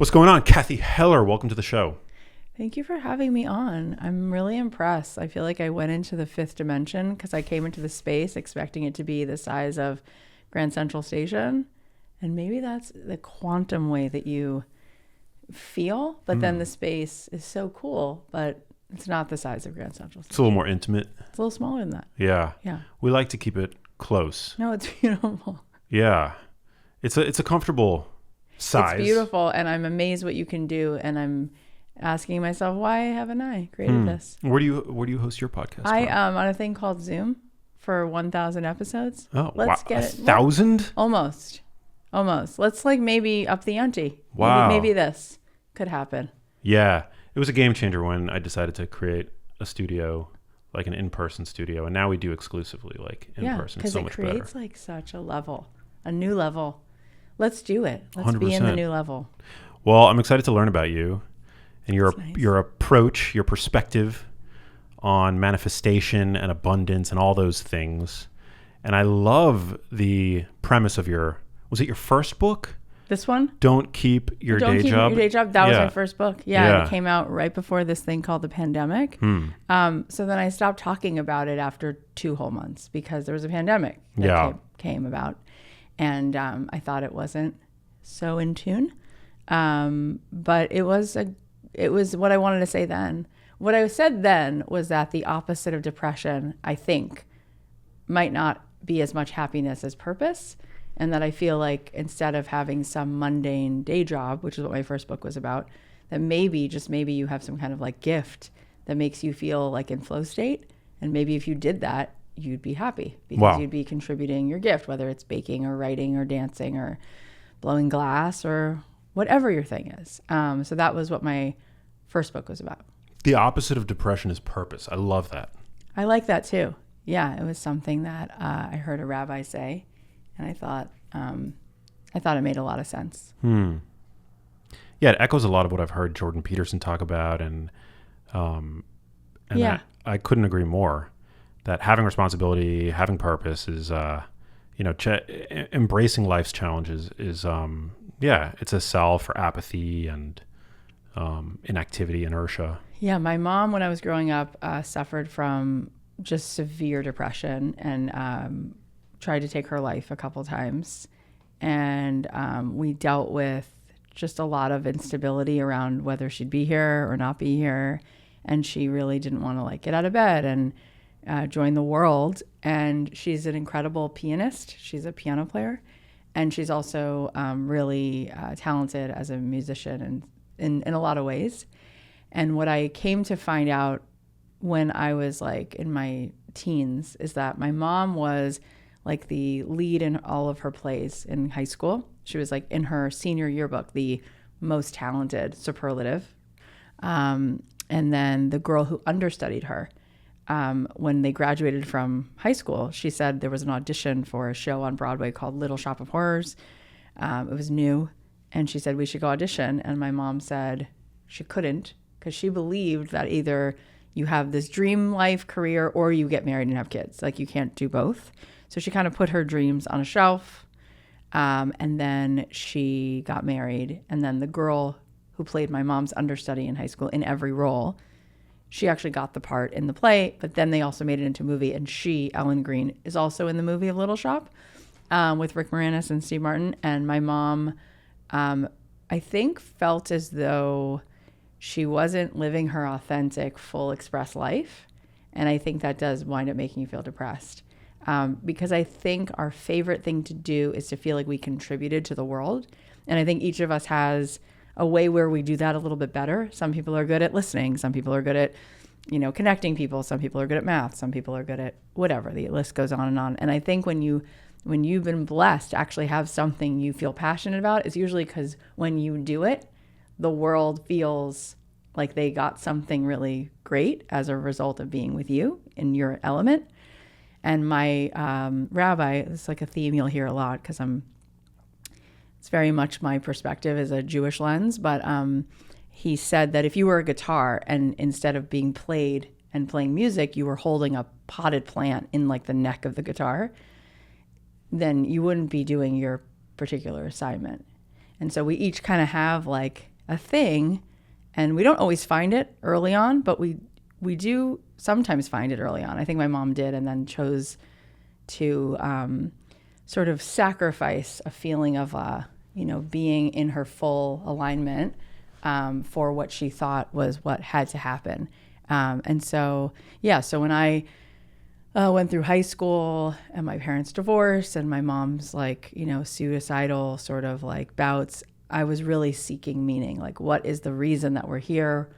What's going on? Cathy Heller, welcome to the show. Thank you for having me on. I'm really impressed. I feel like I went into the fifth dimension because I came into the space expecting it to be the size of Grand Central Station. And maybe that's the quantum way that you feel, but then the space is so cool, but it's not the size of Grand Central Station. It's a little more intimate. It's a little smaller than that. Yeah. Yeah. We like to keep it close. No, it's beautiful. Yeah. It's a comfortable size. It's beautiful, and I'm amazed what you can do, and I'm asking myself, why haven't I created this? Where do you host your podcast? I on a thing called Zoom for 1,000 episodes. Oh, let's wow. get it. 1,000? Almost. Let's maybe up the ante. Wow. Maybe this could happen. Yeah. It was a game changer when I decided to create a studio, like an in-person studio, and now we do exclusively like in person. It's so much better. Because it creates like such a new level. Let's do it. Let's 100%. Be in the new level. Well, I'm excited to learn about you and your nice. Your approach, your perspective on manifestation and abundance and all those things. And I love the premise of was it your first book? This one? Don't keep your day job. Your day job. That was my first book. Yeah. It came out right before this thing called the pandemic. So then I stopped talking about it after 2 whole months because there was a pandemic that came about. And I thought it wasn't so in tune. But it was what I wanted to say then. What I said then was that the opposite of depression, I think, might not be as much happiness as purpose. And that I feel like instead of having some mundane day job, which is what my first book was about, that maybe, just maybe, you have some kind of like gift that makes you feel like in flow state. And maybe if you did that, you'd be happy because you'd be contributing your gift, whether it's baking or writing or dancing or blowing glass or whatever your thing is. So that was what my first book was about. The opposite of depression is purpose. I love that. I like that too. Yeah, it was something that I heard a rabbi say. And I thought it made a lot of sense. Yeah, it echoes a lot of what I've heard Jordan Peterson talk about, and I couldn't agree more. That having responsibility, having purpose is, embracing life's challenges is, it's a salve for apathy and inactivity, inertia. Yeah, my mom, when I was growing up, suffered from just severe depression and tried to take her life a couple times. And we dealt with just a lot of instability around whether she'd be here or not be here. And she really didn't want to get out of bed and join the world. And she's an incredible pianist. She's a piano player. And she's also really talented as a musician and in a lot of ways. And what I came to find out when I was in my teens is that my mom was the lead in all of her plays in high school. She was in her senior yearbook, the most talented superlative. And then the girl who understudied her, when they graduated from high school, she said there was an audition for a show on Broadway called Little Shop of Horrors. It was new. And she said, we should go audition. And my mom said she couldn't because she believed that either you have this dream life career or you get married and have kids. You can't do both. So she kind of put her dreams on a shelf, and then she got married. And then the girl who played my mom's understudy in high school in every role, she actually got the part in the play, but then they also made it into a movie. And she, Ellen Green, is also in the movie of Little Shop with Rick Moranis and Steve Martin. And my mom, I think, felt as though she wasn't living her authentic, full express life. And I think that does wind up making you feel depressed. Because I think our favorite thing to do is to feel like we contributed to the world. And I think each of us has a way where we do that a little bit better. Some people are good at listening. Some people are good at, connecting people. Some people are good at math. Some people are good at whatever. The list goes on. And I think when you've been blessed to actually have something you feel passionate about, it's usually because when you do it, the world feels like they got something really great as a result of being with you in your element. And my rabbi, it's a theme you'll hear a lot because it's very much my perspective as a Jewish lens, but he said that if you were a guitar and instead of being played and playing music, you were holding a potted plant in the neck of the guitar, then you wouldn't be doing your particular assignment. And so we each kind of have a thing, and we don't always find it early on, but we do sometimes find it early on. I think my mom did, and then chose to sort of sacrifice a feeling of, being in her full alignment for what she thought was what had to happen. So when I went through high school and my parents divorced and my mom's suicidal sort of bouts, I was really seeking meaning. Like, what is the reason that we're here?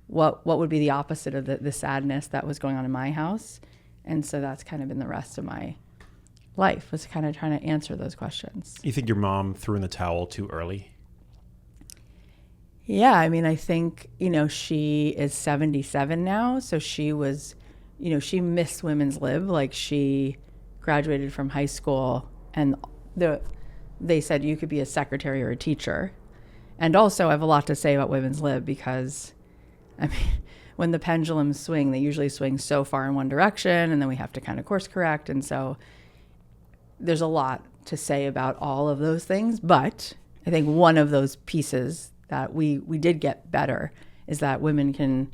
What would be the opposite of the sadness that was going on in my house? And so that's kind of been the rest of my life, was kind of trying to answer those questions. You think your mom threw in the towel too early? Yeah, I mean, I think, she is 77 now. So she was, she missed women's lib. Like, she graduated from high school and they said you could be a secretary or a teacher. And also I have a lot to say about women's lib because, I mean, when the pendulums swing, they usually swing so far in one direction and then we have to kind of course correct. And so there's a lot to say about all of those things. But I think one of those pieces that we did get better is that women can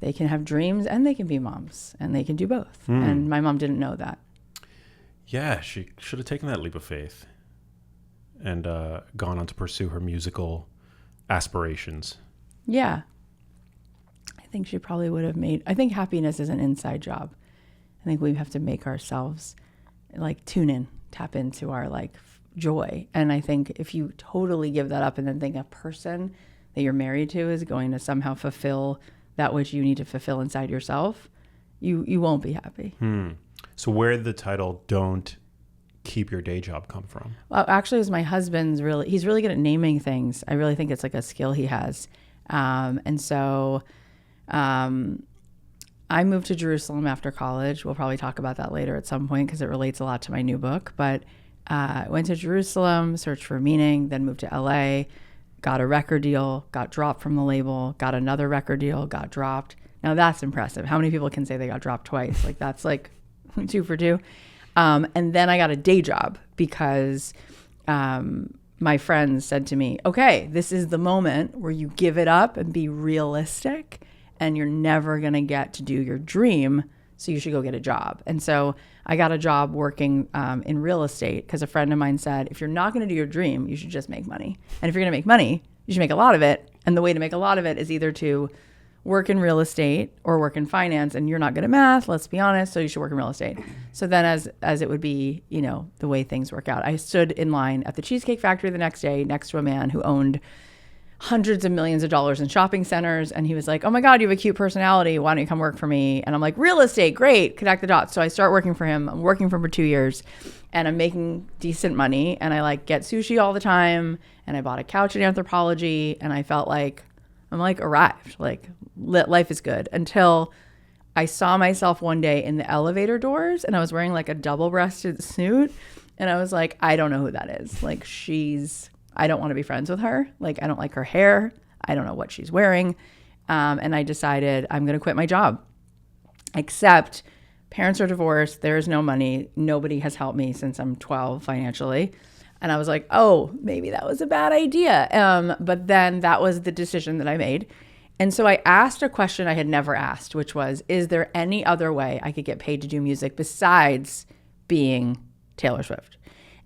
have dreams and they can be moms and they can do both. And my mom didn't know that. Yeah, she should have taken that leap of faith and gone on to pursue her musical aspirations. Yeah. I think she probably would have I think happiness is an inside job. I think we have to make ourselves tune in, tap into our joy. And I think if you totally give that up and then think a person that you're married to is going to somehow fulfill that which you need to fulfill inside yourself, you won't be happy. So where did the title "Don't Keep Your Day Job" come from? Well, actually, it was my husband's. He's really good at naming things. I really think it's a skill he has. And so I moved to Jerusalem after college. We'll probably talk about that later at some point because it relates a lot to my new book. But I went to Jerusalem, searched for meaning, then moved to LA, got a record deal, got dropped from the label, got another record deal, got dropped. Now that's impressive. How many people can say they got dropped twice? That's 2 for 2. And then I got a day job because my friends said to me, okay, this is the moment where you give it up and be realistic and you're never going to get to do your dream. So you should go get a job. And so I got a job working in real estate because a friend of mine said, if you're not going to do your dream, you should just make money. And if you're going to make money, you should make a lot of it. And the way to make a lot of it is either to work in real estate or work in finance. And you're not good at math, let's be honest, so you should work in real estate. So then as it would be, the way things work out, I stood in line at the Cheesecake Factory the next day next to a man who owned hundreds of millions of dollars in shopping centers. And he was like, oh my God, you have a cute personality. Why don't you come work for me? And I'm like, real estate, great, connect the dots. So I start working for him. I'm working for him for 2 years and I'm making decent money. And I get sushi all the time. And I bought a couch in Anthropology. And I felt like I'm arrived, life is good, until I saw myself one day in the elevator doors and I was wearing a double-breasted suit. And I was like, I don't know who that is. I don't want to be friends with her. I don't like her hair. I don't know what she's wearing. And I decided I'm going to quit my job. Except parents are divorced. There is no money. Nobody has helped me since I'm 12 financially. And I was like, oh, maybe that was a bad idea. But then that was the decision that I made. And so I asked a question I had never asked, which was, is there any other way I could get paid to do music besides being Taylor Swift?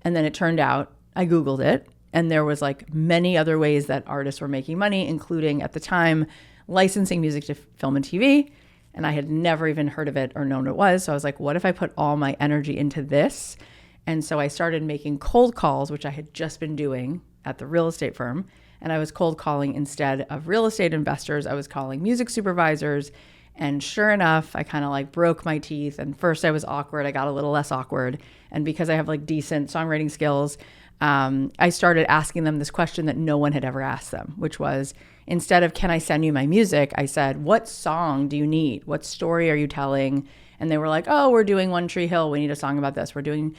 And then it turned out, I Googled it, and there was many other ways that artists were making money, including at the time licensing music to film and TV. And I had never even heard of it or known what it was. So I was like, what if I put all my energy into this? And so I started making cold calls, which I had just been doing at the real estate firm. And I was cold calling instead of real estate investors. I was calling music supervisors. And sure enough, I kind of broke my teeth. And first I was awkward. I got a little less awkward. And because I have decent songwriting skills, I started asking them this question that no one had ever asked them, which was, instead of, can I send you my music? I said, what song do you need? What story are you telling? And they were like, oh, we're doing One Tree Hill. We need a song about this. We're doing,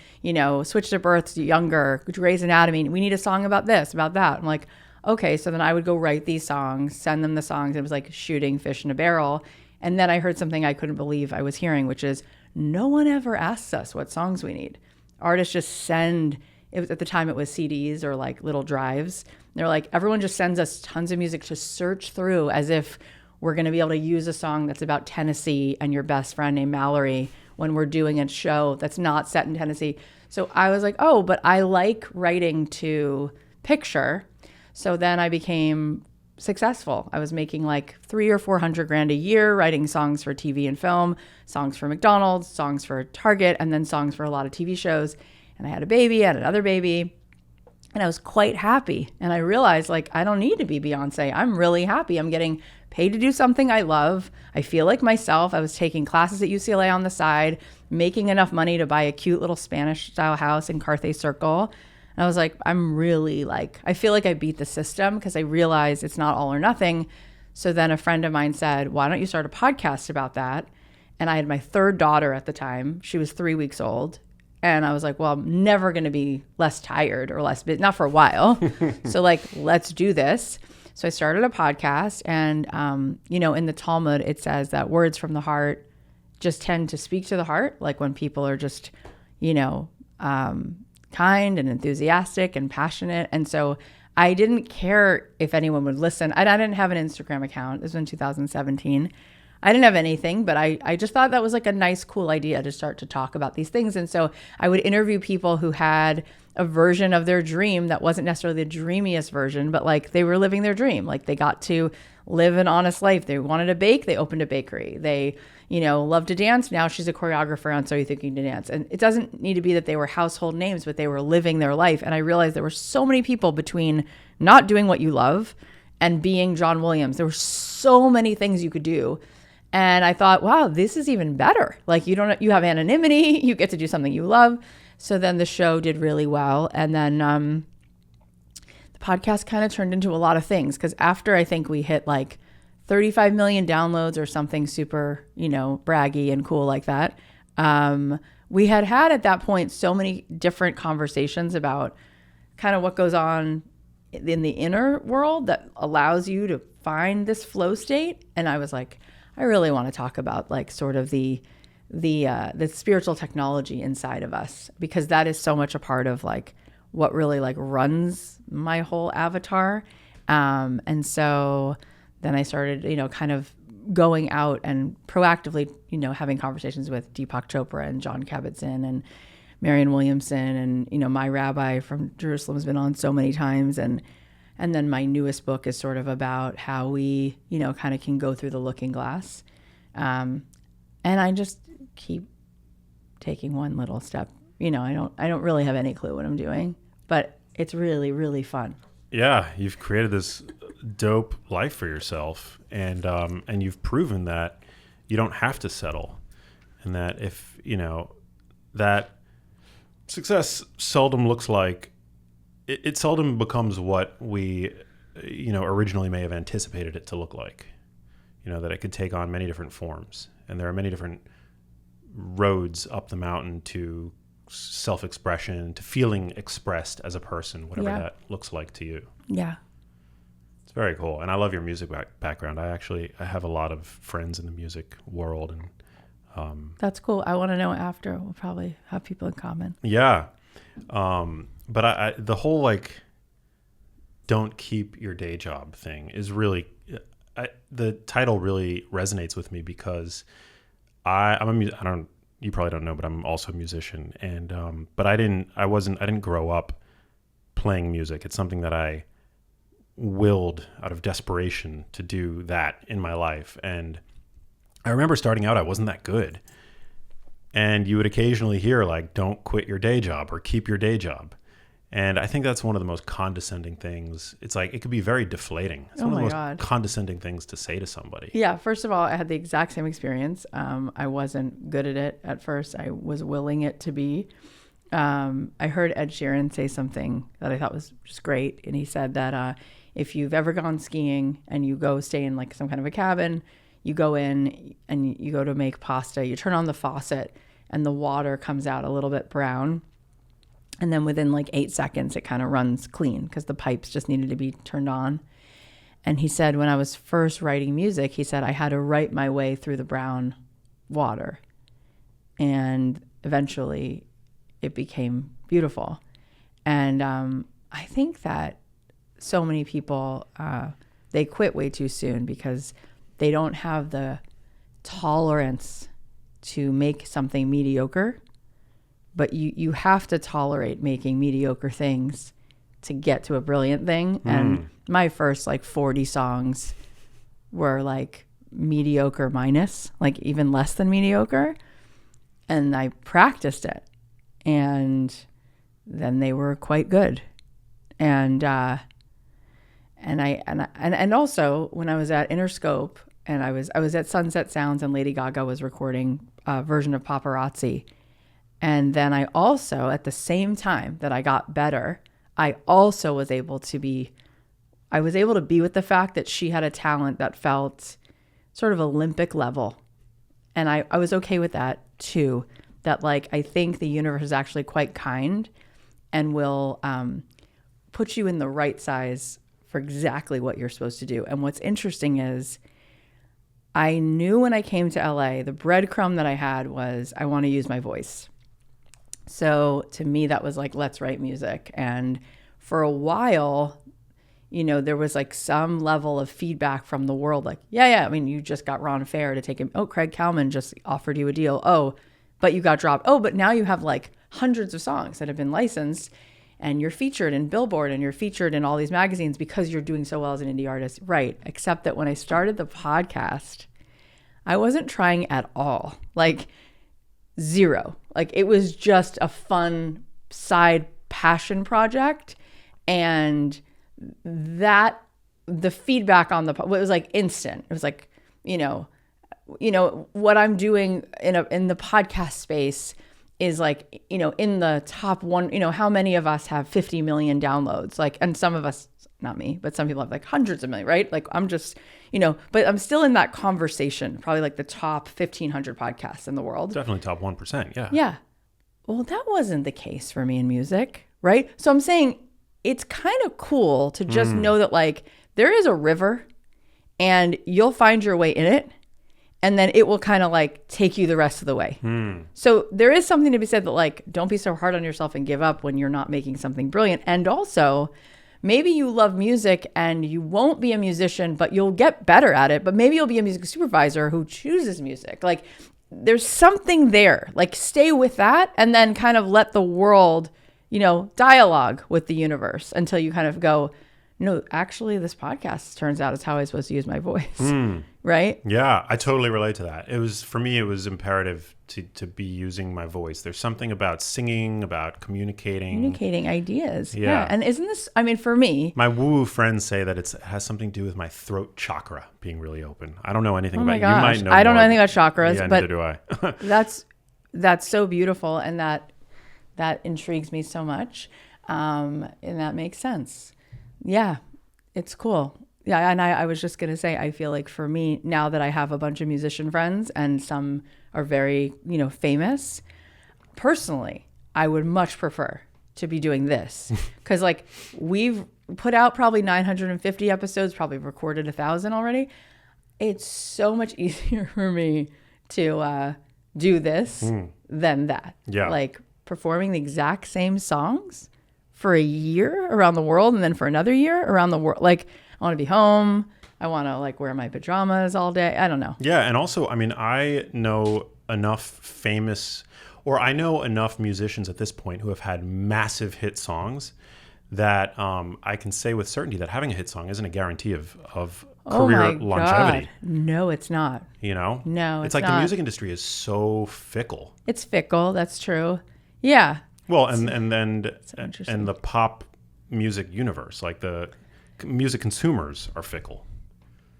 Switch to Birth, Younger, Grey's Anatomy. We need a song about this, about that. I'm like, okay. So then I would go write these songs, send them the songs. It was like shooting fish in a barrel. And then I heard something I couldn't believe I was hearing, which is no one ever asks us what songs we need. Artists just send it was, at the time it was CDs or like little drives. They're like, everyone just sends us tons of music to search through as if we're going to be able to use a song that's about Tennessee and your best friend named Mallory when we're doing a show that's not set in Tennessee. So I was like, oh, but I like writing to picture. So then I became successful. I was making like 300 or 400 grand a year, writing songs for TV and film, songs for McDonald's, songs for Target, and then songs for a lot of TV shows. And I had a baby, I had another baby, and I was quite happy. And I realized, like, I don't need to be Beyonce. I'm really happy. I'm getting paid to do something I love. I feel like myself. I was taking classes at UCLA on the side, making enough money to buy a cute little Spanish style house in Carthay Circle. And I was like, I'm really like, I feel like I beat the system because I realized it's not all or nothing. So then a friend of mine said, why don't you start a podcast about that? And I had my third daughter at the time. She was 3 weeks old. And I was like, well, I'm never going to be less tired or less busy, not for a while. So like, let's do this. So I started a podcast, and, in the Talmud, it says that words from the heart just tend to speak to the heart. Like when people are just, kind and enthusiastic and passionate. And so I didn't care if anyone would listen. I didn't have an Instagram account. This was in 2017. I didn't have anything, but I just thought that was like a nice, cool idea to start to talk about these things. And so I would interview people who had a version of their dream that wasn't necessarily the dreamiest version, but like they were living their dream. Like they got to live an honest life. They wanted to bake. They opened a bakery. They, loved to dance. Now she's a choreographer on So You Think You Can Dance. And it doesn't need to be that they were household names, but they were living their life. And I realized there were so many people between not doing what you love and being John Williams. There were so many things you could do. And I thought, wow, this is even better. Like you have anonymity, you get to do something you love. So then the show did really well. And then the podcast kind of turned into a lot of things, because after I think we hit like 35 million downloads or something super, braggy and cool like that. We had at that point so many different conversations about kind of what goes on in the inner world that allows you to find this flow state. And I was like, I really want to talk about like sort of the spiritual technology inside of us, because that is so much a part of like what really like runs my whole avatar. And so then I started, kind of going out and proactively, having conversations with Deepak Chopra and John Kabat-Zinn and Marianne Williamson, and, my rabbi from Jerusalem has been on so many times. And then my newest book is sort of about how we, kind of can go through the looking glass. And I just keep taking one little step. I don't really have any clue what I'm doing, but it's really, really fun. Yeah, you've created this dope life for yourself, and you've proven that you don't have to settle, and that if, that success seldom looks like, it seldom becomes what we, originally may have anticipated it to look like. That it could take on many different forms, and there are many different roads up the mountain to self-expression, to feeling expressed as a person, whatever that looks like to you. Yeah. It's very cool. And I love your music background. I have a lot of friends in the music world, and that's cool. I want to know after. We'll probably have people in common. Yeah. But I the whole like don't keep your day job thing is really, the title really resonates with me, because you probably don't know, but I'm also a musician, and but I didn't grow up playing music. It's something that I willed out of desperation to do that in my life. And I remember starting out, I wasn't that good. And you would occasionally hear like, don't quit your day job or keep your day job. And I think that's one of the most condescending things. It's like, it could be very deflating. It's one of the most condescending things to say to somebody. Yeah. First of all, I had the exact same experience. I wasn't good at it at first. I was willing it to be. I heard Ed Sheeran say something that I thought was just great. And he said that if you've ever gone skiing and you go stay in like some kind of a cabin, you go in and you go to make pasta, you turn on the faucet and the water comes out a little bit brown. And then within like 8 seconds, it kind of runs clean because the pipes just needed to be turned on. And he said, when I was first writing music, he said, I had to write my way through the brown water. And eventually it became beautiful. And I think that so many people, they quit way too soon because they don't have the tolerance to make something mediocre. But you have to tolerate making mediocre things to get to a brilliant thing. And my first like 40 songs were like mediocre minus, like even less than mediocre. And I practiced it. And then they were quite good. And also when I was at Interscope and I was at Sunset Sounds and Lady Gaga was recording a version of Paparazzi. And then I also, at the same time that I got better, I also was able to be with the fact that she had a talent that felt sort of Olympic level. And I was okay with that too. That like, I think the universe is actually quite kind and will put you in the right size for exactly what you're supposed to do. And what's interesting is I knew when I came to LA, the breadcrumb that I had was I want to use my voice. So to me, that was like, let's write music. And for a while, you know, there was like some level of feedback from the world. Like, yeah. I mean, you just got Ron Fair to take him. Oh, Craig Kalman just offered you a deal. Oh, but you got dropped. Oh, but now you have like hundreds of songs that have been licensed and you're featured in Billboard and you're featured in all these magazines because you're doing so well as an indie artist. Right. Except that when I started the podcast, I wasn't trying at all. Like, zero. Like it was just a fun side passion project. And that the feedback on it was like instant. It was like, you know, what I'm doing in the podcast space is like, you know, in the top one, you know, how many of us have 50 million downloads? Like, and some of us, not me, but some people have like hundreds of million, right? Like I'm just, you know, but I'm still in that conversation, probably like the top 1,500 podcasts in the world. Definitely top 1%. Yeah. Yeah. Well, that wasn't the case for me in music, right? So I'm saying it's kind of cool to just know that like there is a river and you'll find your way in it and then it will kind of like take you the rest of the way. So there is something to be said that like, don't be so hard on yourself and give up when you're not making something brilliant. And also, maybe you love music and you won't be a musician, but you'll get better at it. But maybe you'll be a music supervisor who chooses music. Like there's something there, like stay with that and then kind of let the world, you know, dialogue with the universe until you kind of go, no, actually this podcast turns out is how I'm supposed to use my voice. Right? Yeah, I totally relate to that. For me, it was imperative to be using my voice. There's something about singing, about communicating ideas. Yeah. And isn't this, I mean, for me, my woo-woo friends say that it has something to do with my throat chakra being really open. I don't know anything about it. You might know I don't know more. anything about chakras, yeah, but neither do I. that's so beautiful. And that intrigues me so much. And that makes sense. Yeah, it's cool. Yeah, and I was just going to say, I feel like for me, now that I have a bunch of musician friends and some are very, you know, famous, personally, I would much prefer to be doing this. Because like we've put out probably 950 episodes, probably recorded 1,000 already. It's so much easier for me to do this than that. Yeah. Like performing the exact same songs for a year around the world and then for another year around the world. Like I want to be home. I want to like wear my pajamas all day. I don't know. Yeah. And also, I mean, I know enough musicians at this point who have had massive hit songs that I can say with certainty that having a hit song isn't a guarantee of career longevity. God. No, it's not. You know? No, it's like not. The music industry is so fickle. It's fickle. That's true. Yeah. Well, and the pop music universe, like the music consumers are fickle.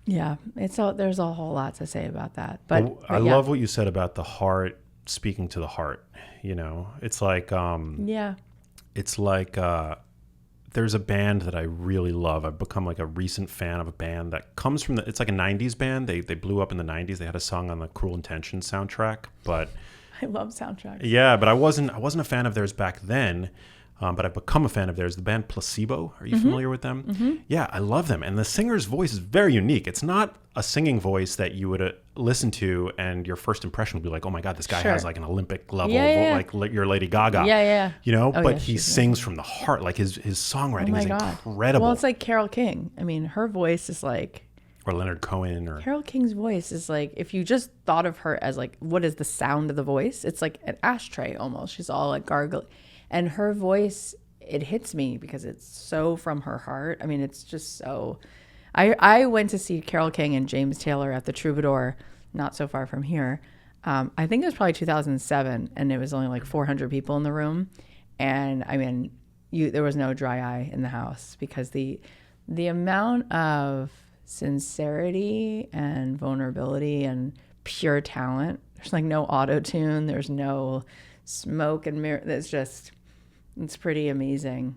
Yeah, there's a whole lot to say about that. But I love what you said about the heart speaking to the heart. You know, it's like there's a band that I really love. I've become like a recent fan of a band that comes from it's like a 90s band. They blew up in the 90s. They had a song on the Cruel Intentions soundtrack, but I love soundtracks. Yeah, but I wasn't a fan of theirs back then. But I've become a fan of theirs. The band Placebo. Are you familiar with them? Mm-hmm. Yeah, I love them. And the singer's voice is very unique. It's not a singing voice that you would listen to, and your first impression will be like, oh my God, this guy Sure. has like an Olympic level, Yeah. like your Lady Gaga. Yeah. You know, Oh, but yeah, he she's sings from the heart. Like his Oh songwriting my is God. incredible. Well, it's like Carole King. I mean, her voice is like, or Leonard Cohen, or Carole King's voice is like, if you just thought of her as like, what is the sound of the voice? It's like an ashtray almost. She's all like gargle. And her voice, it hits me because it's so from her heart. I mean, it's just so. I went to see Carole King and James Taylor at the Troubadour, not so far from here. I think it was probably 2007, and it was only like 400 people in the room. And I mean, there was no dry eye in the house because the amount of sincerity and vulnerability and pure talent. There's like no auto tune. There's no smoke and mirror. It's pretty amazing.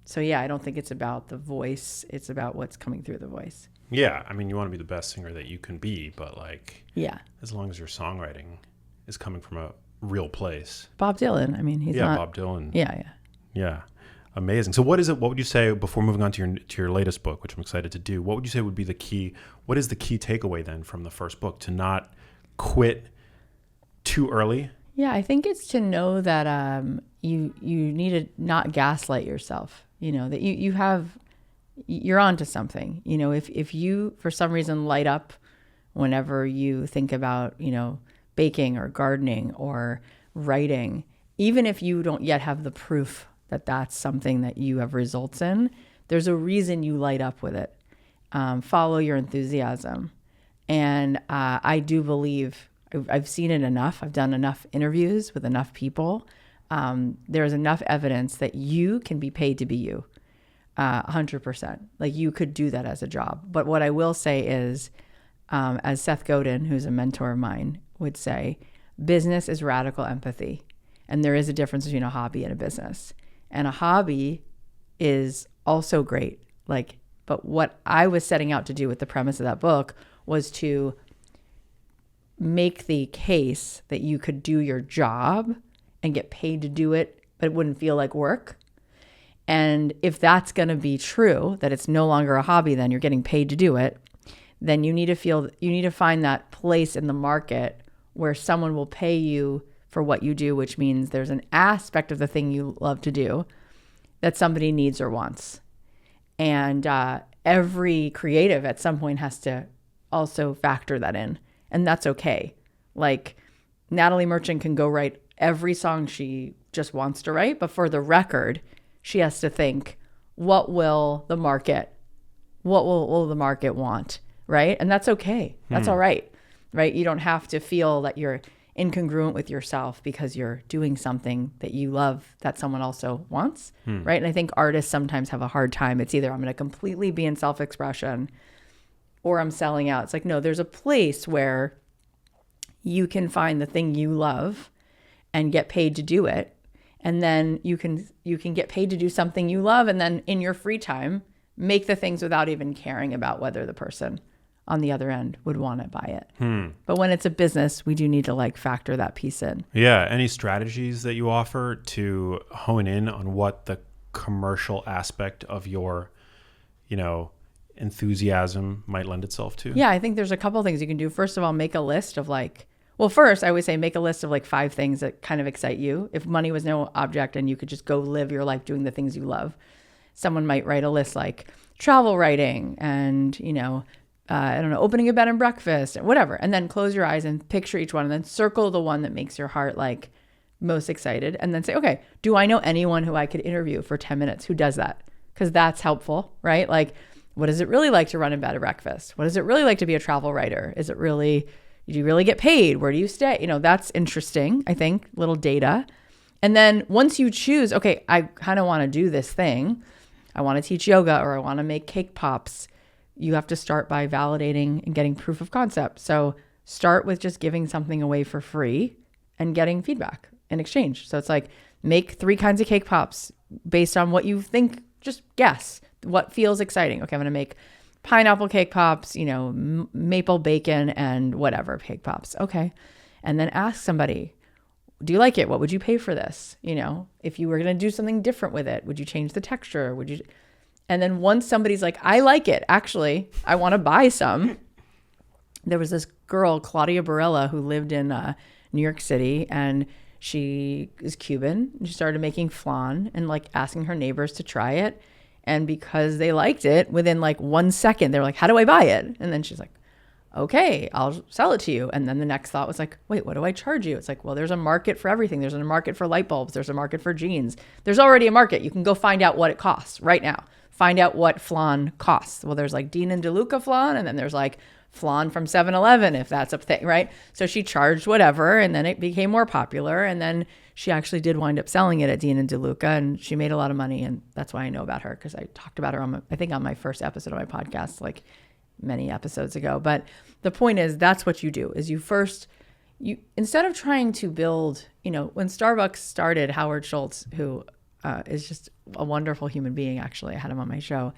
So yeah, I don't think it's about the voice. It's about what's coming through the voice. yeah, I mean, you want to be the best singer that you can be, but like, Yeah. as long as your songwriting is coming from a real place. Bob Dylan. I mean, he's not. Bob Dylan. Yeah. Yeah. Amazing. So what would you say, before moving on to your latest book, which I'm excited to do, what would you say would be what is the key takeaway then from the first book, to not quit too early? Yeah, I think it's to know that you need to not gaslight yourself. You know, that you're onto something. You know, if you for some reason light up whenever you think about, you know, baking or gardening or writing, even if you don't yet have the proof that that's something that you have results in, there's a reason you light up with it. Follow your enthusiasm. And I do believe I've seen it enough. I've done enough interviews with enough people. There's enough evidence that you can be paid to be you, 100%. Like you could do that as a job. But what I will say is, as Seth Godin, who's a mentor of mine, would say, business is radical empathy. And there is a difference between a hobby and a business. And a hobby is also great. But what I was setting out to do with the premise of that book was to make the case that you could do your job and get paid to do it, but it wouldn't feel like work. And if that's going to be true, that it's no longer a hobby, then you're getting paid to do it, then you need to find that place in the market where someone will pay you for what you do, which means there's an aspect of the thing you love to do that somebody needs or wants. And every creative at some point has to also factor that in. And that's okay. Like Natalie Merchant can go write every song she just wants to write, but for the record, she has to think, what will the market want, right? And that's okay. That's all right? You don't have to feel that you're incongruent with yourself because you're doing something that you love that someone also wants, right? And I think artists sometimes have a hard time. It's either I'm going to completely be in self-expression or I'm selling out. It's like, no, there's a place where you can find the thing you love and get paid to do it. And then you can get paid to do something you love. And then in your free time, make the things without even caring about whether the person on the other end would want to buy it. But when it's a business, we do need to factor that piece in. Yeah. Any strategies that you offer to hone in on what the commercial aspect of your, enthusiasm might lend itself to? Yeah, I think there's a couple of things you can do. First of all, make a list of first I would say make a list of 5 things that kind of excite you. If money was no object and you could just go live your life doing the things you love, someone might write a list like travel writing and, I don't know, opening a bed and breakfast, whatever. And then close your eyes and picture each one and then circle the one that makes your heart most excited. And then say, okay, do I know anyone who I could interview for 10 minutes who does that? Because that's helpful, right? What is it really like to run a bed and breakfast? What is it really like to be a travel writer? Do you really get paid? Where do you stay? That's interesting, I think, little data. And then once you choose, okay, I kind of want to do this thing. I want to teach yoga or I want to make cake pops. You have to start by validating and getting proof of concept. So start with just giving something away for free and getting feedback in exchange. So it's make 3 kinds of cake pops based on what you think, just guess what feels exciting. Okay, I'm going to make pineapple cake pops, maple bacon and whatever cake pops. Okay. And then ask somebody, do you like it? What would you pay for this? If you were going to do something different with it, would you change the texture? And then once somebody's like, I like it, actually, I want to buy some. There was this girl, Claudia Barella, who lived in New York City, and she is Cuban. She started making flan and like asking her neighbors to try it. And because they liked it, within like 1 second, they're like, how do I buy it? And then she's like, okay, I'll sell it to you. And then the next thought was like, wait, what do I charge you? It's like, well, there's a market for everything. There's a market for light bulbs. There's a market for jeans. There's already a market. You can go find out what it costs right now. Find out what flan costs. Well, there's like Dean and DeLuca flan, and then there's like flan from 7-Eleven, if that's a thing, right? So she charged whatever, and then it became more popular. And then she actually did wind up selling it at Dean and DeLuca, and she made a lot of money. And that's why I know about her, because I talked about her on my first episode of my podcast, like many episodes ago. But the point is, that's what you do, is you instead of trying to build, when Starbucks started, Howard Schultz, who is just a wonderful human being, actually, I had him on my show.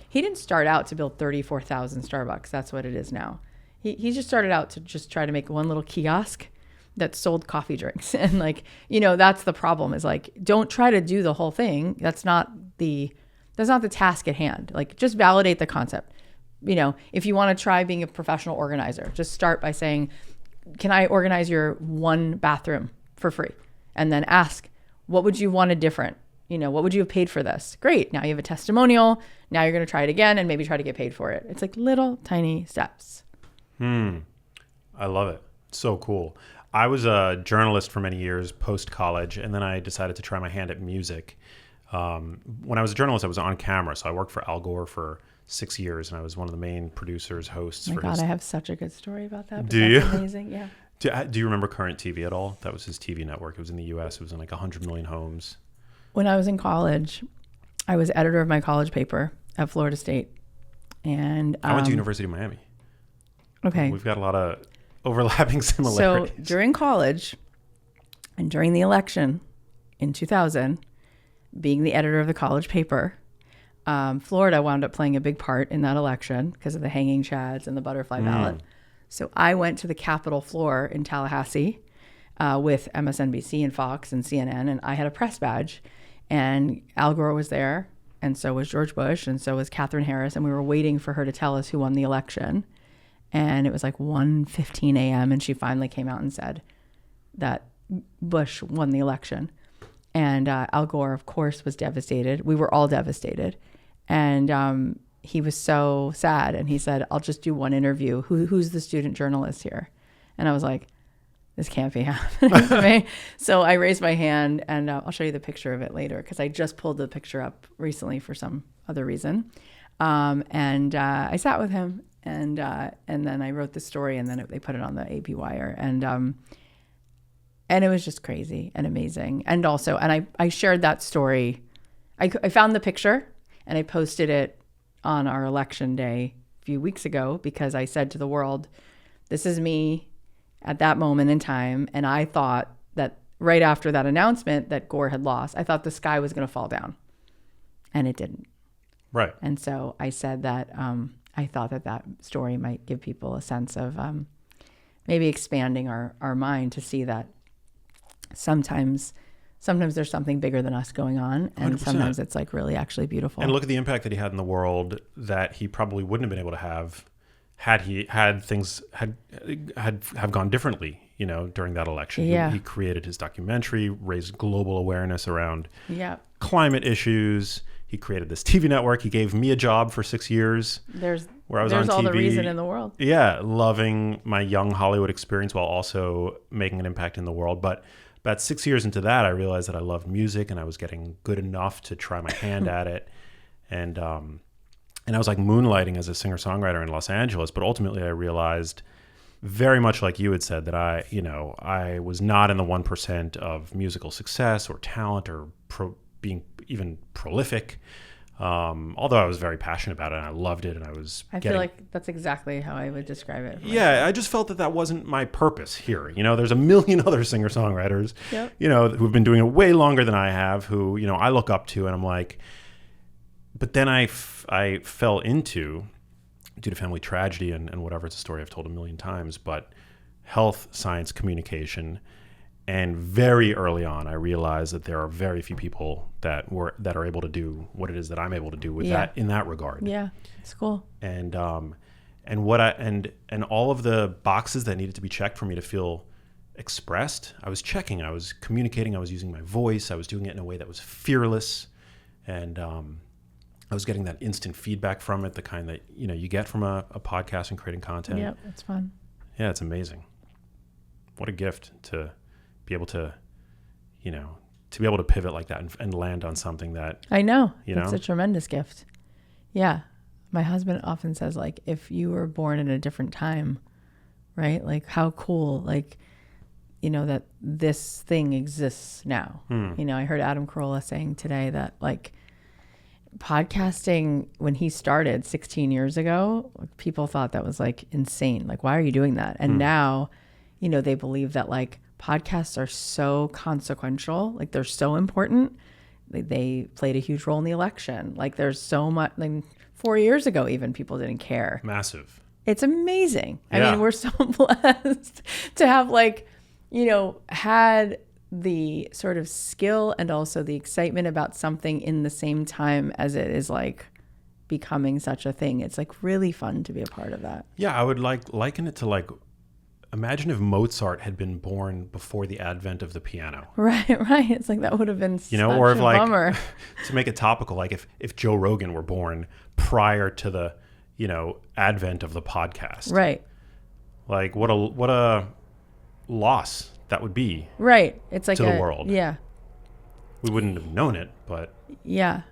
He didn't start out to build 34,000 Starbucks. That's what it is now. He just started out to just try to make one little kiosk that sold coffee drinks. And like, that's the problem, is like, don't try to do the whole thing. That's not the task at hand. Like, just validate the concept. If you want to try being a professional organizer, just start by saying, can I organize your one bathroom for free? And then ask, what would you want a different? What would you have paid for this? Great. Now you have a testimonial. Now you're going to try it again and maybe try to get paid for it. It's like little tiny steps. I love it. So cool. I was a journalist for many years post-college, and then I decided to try my hand at music. When I was a journalist, I was on camera. So I worked for Al Gore for 6 years, and I was one of the main producers, hosts. Oh my God, I have such a good story about that. Do you? Amazing, yeah. Do you remember Current TV at all? That was his TV network. It was in the U.S. It was in like 100 million homes. When I was in college, I was editor of my college paper at Florida State. And I went to University of Miami. Okay. We've got a lot of overlapping similarities. So during college and during the election in 2000, being the editor of the college paper, Florida wound up playing a big part in that election because of the hanging chads and the butterfly ballot. So I went to the Capitol floor in Tallahassee with MSNBC and Fox and CNN, and I had a press badge. And Al Gore was there, and so was George Bush, and so was Catherine Harris, and we were waiting for her to tell us who won the election. And it was like 1:15 a.m., and she finally came out and said that Bush won the election. And Al Gore, of course, was devastated. We were all devastated. And he was so sad, and he said, I'll just do one interview. Who's the student journalist here? And I was like, this can't be happening to me. So I raised my hand, and I'll show you the picture of it later, because I just pulled the picture up recently for some other reason. And I sat with him, and then I wrote the story, and then they put it on the AP Wire. And it was just crazy and amazing. And also, and I shared that story. I found the picture, and I posted it on our election day a few weeks ago, because I said to the world, this is me at that moment in time. And I thought that right after that announcement that Gore had lost, I thought the sky was going to fall down, and it didn't. Right. And so I said that I thought that story might give people a sense of maybe expanding our mind to see that sometimes there's something bigger than us going on, and 100%. Sometimes it's like really actually beautiful. And look at the impact that he had in the world that he probably wouldn't have been able to have had things have gone differently, during that election. Yeah. He created his documentary, raised global awareness around Yeah. climate issues. He created this TV network. He gave me a job for 6 years. Where I was on all TV. the reason in the world. Yeah, loving my young Hollywood experience while also making an impact in the world. But about 6 years into that, I realized that I loved music, and I was getting good enough to try my hand at it. And I was like moonlighting as a singer-songwriter in Los Angeles. But ultimately, I realized, very much like you had said, that I was not in the 1% of musical success or talent or being even prolific. Although I was very passionate about it, and I loved it, and I feel like that's exactly how I would describe it. Yeah, I just felt that wasn't my purpose here. There's a million other singer-songwriters, who've been doing it way longer than I have, who, I look up to, and I'm like, but then I fell into, due to family tragedy and whatever, it's a story I've told a million times, but health, science, communication. And very early on, I realized that there are very few people that are able to do what it is that I'm able to do with that in that regard. Yeah, it's cool. And and all of the boxes that needed to be checked for me to feel expressed, I was checking. I was communicating. I was using my voice. I was doing it in a way that was fearless, and I was getting that instant feedback from it, the kind that you get from a podcast and creating content. Yeah, it's fun. Yeah, it's amazing. What a gift to be able to, pivot like that and land on something that I know. It's a tremendous gift. Yeah. My husband often says, like, if you were born in a different time, right? Like, how cool, like, that this thing exists now. I heard Adam Carolla saying today that, like, podcasting, when he started 16 years ago, people thought that was, like, insane. Like, why are you doing that? And now, they believe that, like, podcasts are so consequential. Like, they're so important. They played a huge role in the election. Like, there's so much, like, 4 years ago, even, people didn't care. Massive. It's amazing. Yeah. I mean, we're so blessed to have, like, had the sort of skill and also the excitement about something in the same time as it is, like, becoming such a thing. It's, like, really fun to be a part of that. Yeah, I would liken it to, like, imagine if Mozart had been born before the advent of the piano. Right. It's like, that would have been such or if, a like, bummer. To make it topical, like if Joe Rogan were born prior to the, advent of the podcast. Right. Like, what a loss that would be. Right. It's like to the world. Yeah. We wouldn't have known it, but yeah,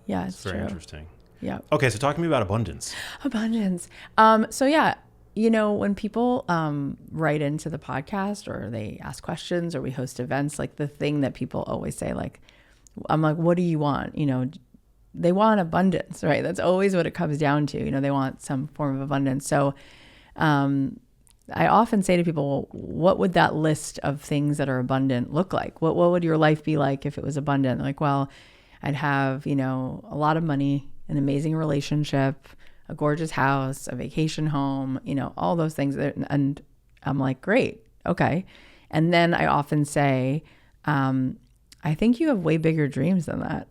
it's very true. interesting. Yeah. Okay, so talk to me about abundance. So yeah, when people write into the podcast or they ask questions or we host events, like, the thing that people always say, like, I'm like, what do you want? They want abundance, right? That's always what it comes down to. They want some form of abundance. So I often say to people, well, what would that list of things that are abundant look like? What would your life be like if it was abundant? Like, well, I'd have, a lot of money, an amazing relationship, a gorgeous house, a vacation home, all those things. And I'm like, great. Okay. And then I often say, I think you have way bigger dreams than that.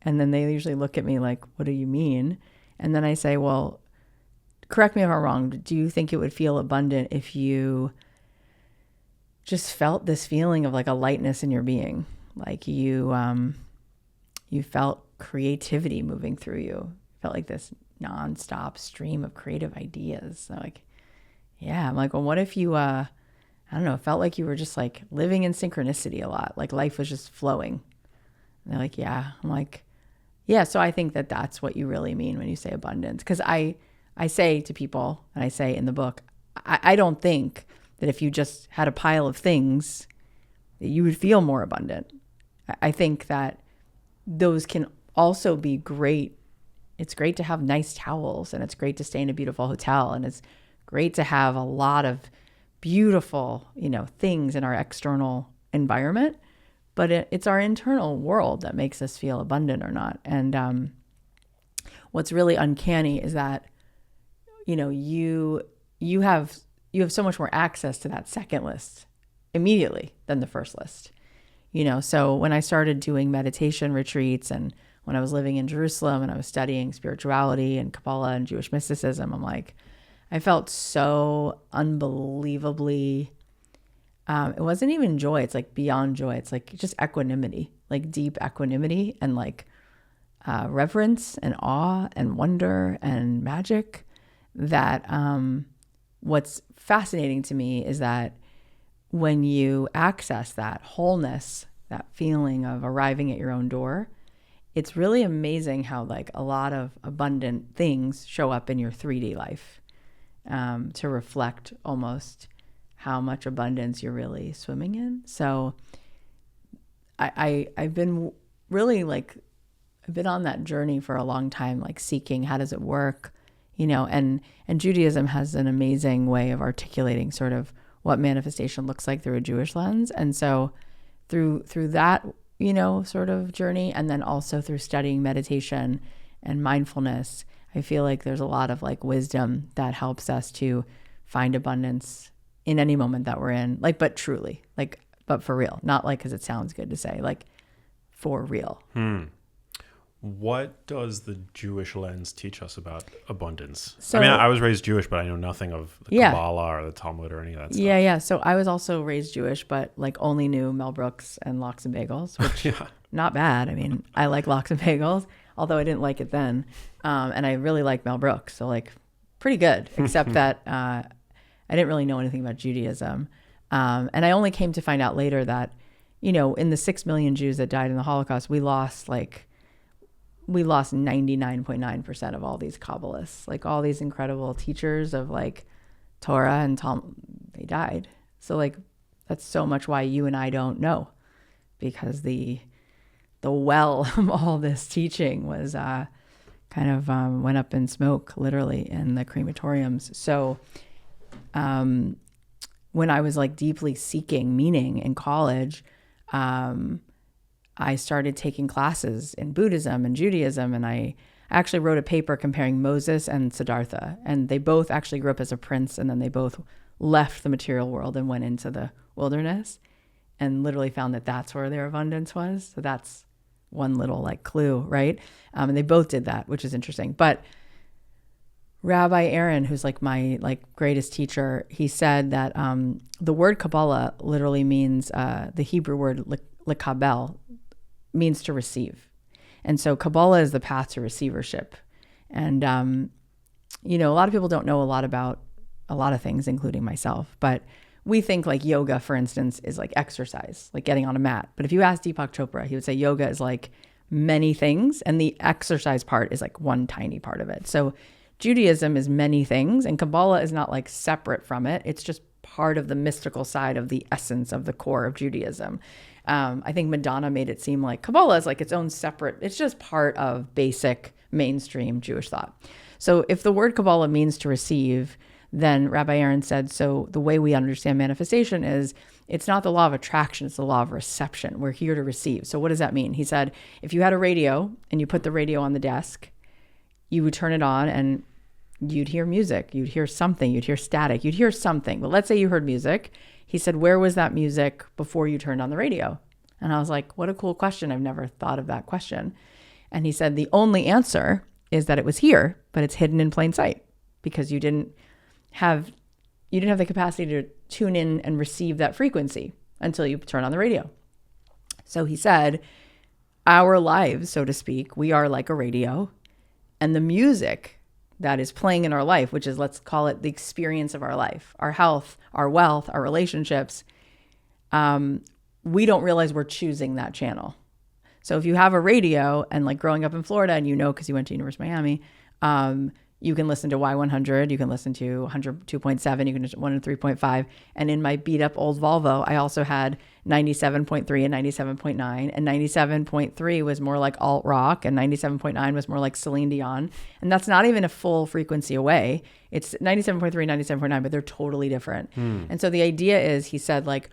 And then they usually look at me like, what do you mean? And then I say, well, correct me if I'm wrong. Do you think it would feel abundant if you just felt this feeling of, like, a lightness in your being? Like, you felt creativity moving through you. Felt like this nonstop stream of creative ideas. So, like, yeah, I'm like, well, what if you, I don't know, felt like you were just, like, living in synchronicity a lot, like life was just flowing. And they're like, yeah. I'm like, yeah. So I think that that's what you really mean when you say abundance. Because I say to people, and I say in the book, I don't think that if you just had a pile of things, that you would feel more abundant. I think that those can also be great. It's great to have nice towels, and it's great to stay in a beautiful hotel, and it's great to have a lot of beautiful, things in our external environment, but it's our internal world that makes us feel abundant or not. And what's really uncanny is that, you have so much more access to that second list immediately than the first list. So when I started doing meditation retreats, and when I was living in Jerusalem and I was studying spirituality and Kabbalah and Jewish mysticism, I'm like, I felt so unbelievably, it wasn't even joy. It's like beyond joy. It's like just equanimity, like deep equanimity, and like reverence and awe and wonder and magic. That what's fascinating to me is that when you access that wholeness, that feeling of arriving at your own door, it's really amazing how, like, a lot of abundant things show up in your 3D life, to reflect almost how much abundance you're really swimming in. So I've been really, like, I've been on that journey for a long time, like, seeking, how does it work? And Judaism has an amazing way of articulating sort of what manifestation looks like through a Jewish lens. And so through that, sort of journey, and then also through studying meditation and mindfulness, I feel like there's a lot of, like, wisdom that helps us to find abundance in any moment that we're in, like, but truly, like, but for real, not like because it sounds good to say, like, for real. What does the Jewish lens teach us about abundance? So, I mean, I was raised Jewish, but I know nothing of the Yeah. Kabbalah or the Talmud or any of that stuff. Yeah. So I was also raised Jewish, but like only knew Mel Brooks and Lox and Bagels, which Yeah. not bad. I mean, I like Lox and Bagels, although I didn't like it then. And I really like Mel Brooks. So like pretty good, except that I didn't really know anything about Judaism. And I only came to find out later that, you know, in the 6 million Jews that died in the Holocaust, we lost 99.9% of all these Kabbalists, like all these incredible teachers of like Torah and Talmud, they died. So like, that's so much why you and I don't know, because the well of all this teaching was kind of went up in smoke, literally, in the crematoriums. So when I was like deeply seeking meaning in college, I started taking classes in Buddhism and Judaism, and I actually wrote a paper comparing Moses and Siddhartha, and they both actually grew up as a prince, and then they both left the material world and went into the wilderness, and literally found that that's where their abundance was. So that's one little like clue, right? And they both did that, which is interesting. But Rabbi Aaron, who's like my like greatest teacher, he said that the word Kabbalah literally means the Hebrew word lekabel, means to receive. And so Kabbalah is the path to receivership. And, you know, a lot of people don't know a lot about a lot of things, including myself, but we think like yoga, for instance, is like exercise, like getting on a mat. But if you ask Deepak Chopra, he would say yoga is like many things, and the exercise part is like one tiny part of it. So Judaism is many things, and Kabbalah is not like separate from it. It's just part of the mystical side of the essence of the core of Judaism. I think Madonna made it seem like Kabbalah is like its own separate, it's just part of basic mainstream Jewish thought. So if the word Kabbalah means to receive, then Rabbi Aaron said, so the way we understand manifestation is it's not the law of attraction, it's the law of reception. We're here to receive. So what does that mean? He said, if you had a radio and you put the radio on the desk, you would turn it on and you'd hear music, you'd hear something, you'd hear static, you'd hear something. But let's say you heard music. He said, where was that music before you turned on the radio? And I was like, what a cool question. I've never thought of that question. And he said, the only answer is that it was here, but it's hidden in plain sight because you didn't have the capacity to tune in and receive that frequency until you turn on the radio. So he said, our lives, so to speak, we are like a radio, and the music that is playing in our life, which is, let's call it the experience of our life, our health, our wealth, our relationships, we don't realize we're choosing that channel. So if you have a radio and like growing up in Florida, and you know, because you went to University of Miami, you can listen to Y100, you can listen to 102.7, you can listen to 103.5. And in my beat up old Volvo, I also had 97.3 and 97.9. And 97.3 was more like alt rock, and 97.9 was more like Celine Dion. And that's not even a full frequency away. It's 97.3, 97.9, but they're totally different. And so the idea is, he said, like,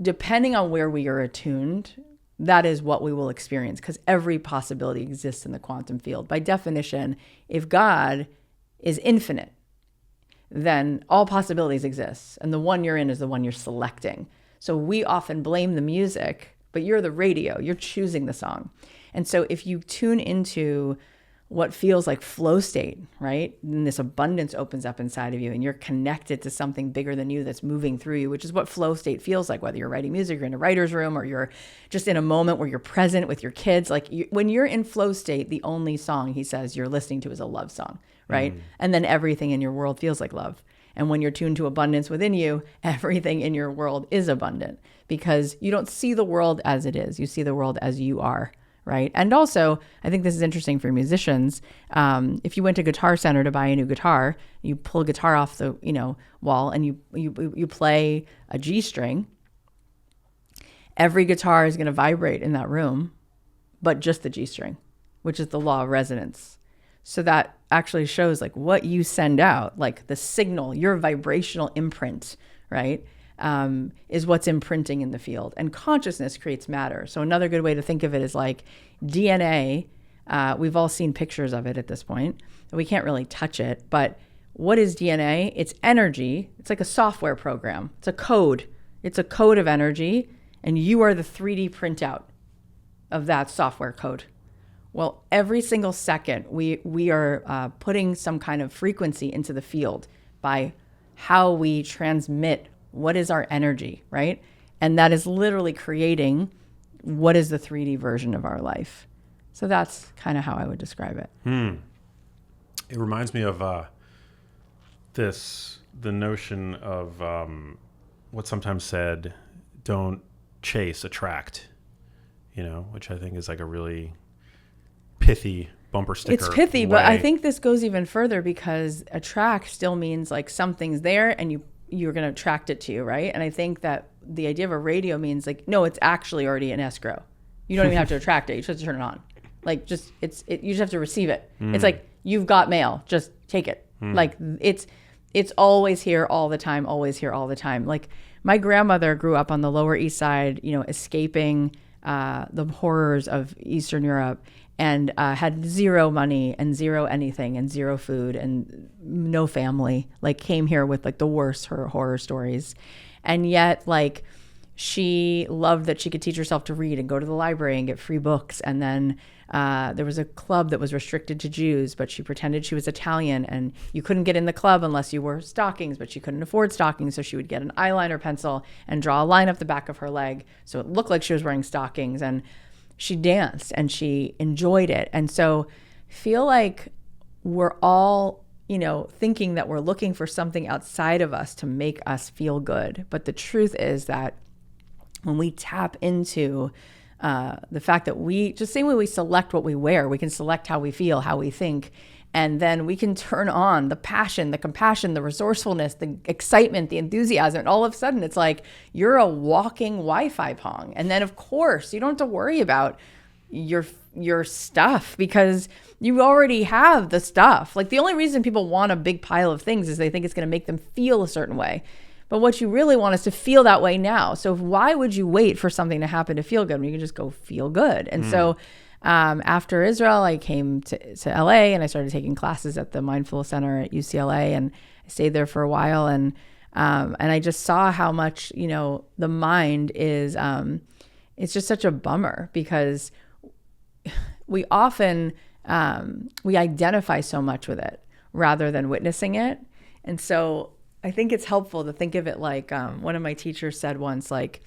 depending on where we are attuned, that is what we will experience, because every possibility exists in the quantum field. By definition, if God is infinite, then all possibilities exist. And the one you're in is the one you're selecting. So we often blame the music, but you're the radio, you're choosing the song. And so if you tune into what feels like flow state, right? And this abundance opens up inside of you, and you're connected to something bigger than you that's moving through you, which is what flow state feels like, whether you're writing music, you're in a writer's room, or you're just in a moment where you're present with your kids. Like when you're in flow state, the only song, he says, you're listening to is a love song, right? And then everything in your world feels like love. And when you're tuned to abundance within you, everything in your world is abundant, because you don't see the world as it is. You see the world as you are. Right. And also, I think this is interesting for musicians. If you went to Guitar Center to buy a new guitar, you pull a guitar off the wall, and you play a G string. Every guitar is going to vibrate in that room, but just the G string, which is the law of resonance. So that actually shows like what you send out, like the signal, your vibrational imprint, right? Is what's imprinting in the field. And consciousness creates matter. So another good way to think of it is like DNA. We've all seen pictures of it at this point. We can't really touch it. But what is DNA? It's energy. It's like a software program. It's a code. It's a code of energy. And you are the 3D printout of that software code. Well, every single second we are putting some kind of frequency into the field by how we transmit what is our energy, right? And that is literally creating what is the 3D version of our life. So that's kind of how I would describe it. It reminds me of the notion of what's sometimes said, don't chase, attract, which I think is like a really pithy bumper sticker. It's pithy, but I think this goes even further, because attract still means like something's there and you're going to attract it to you, right? And I think that the idea of a radio means like, no, it's actually already in escrow. You don't even have to attract it. You just have to turn it on. Like you just have to receive it. It's like, you've got mail, just take it. Like it's always here all the time, always here all the time. Like my grandmother grew up on the Lower East Side, escaping the horrors of Eastern Europe, and had zero money and zero anything and zero food and no family, like came here with like the worst horror stories. And yet like she loved that she could teach herself to read and go to the library and get free books. And then there was a club that was restricted to Jews, but she pretended she was Italian, and you couldn't get in the club unless you wore stockings, but she couldn't afford stockings. So she would get an eyeliner pencil and draw a line up the back of her leg so it looked like she was wearing stockings. And she danced and she enjoyed it. And so feel like we're all, thinking that we're looking for something outside of us to make us feel good. But the truth is that when we tap into the fact that just same way we select what we wear, we can select how we feel, how we think, and then we can turn on the passion, the compassion, the resourcefulness, the excitement, the enthusiasm, and all of a sudden it's like you're a walking Wi-Fi pong. And then of course you don't have to worry about your stuff, because you already have the stuff. Like the only reason people want a big pile of things is they think it's going to make them feel a certain way. But what you really want is to feel that way now. So why would you wait for something to happen to feel good when you can just go feel good? And so after Israel, I came to LA and I started taking classes at the Mindfulness Center at UCLA, and I stayed there for a while. And I just saw how much, the mind is, it's just such a bummer, because we often, we identify so much with it rather than witnessing it. And so I think it's helpful to think of it like one of my teachers said once, like,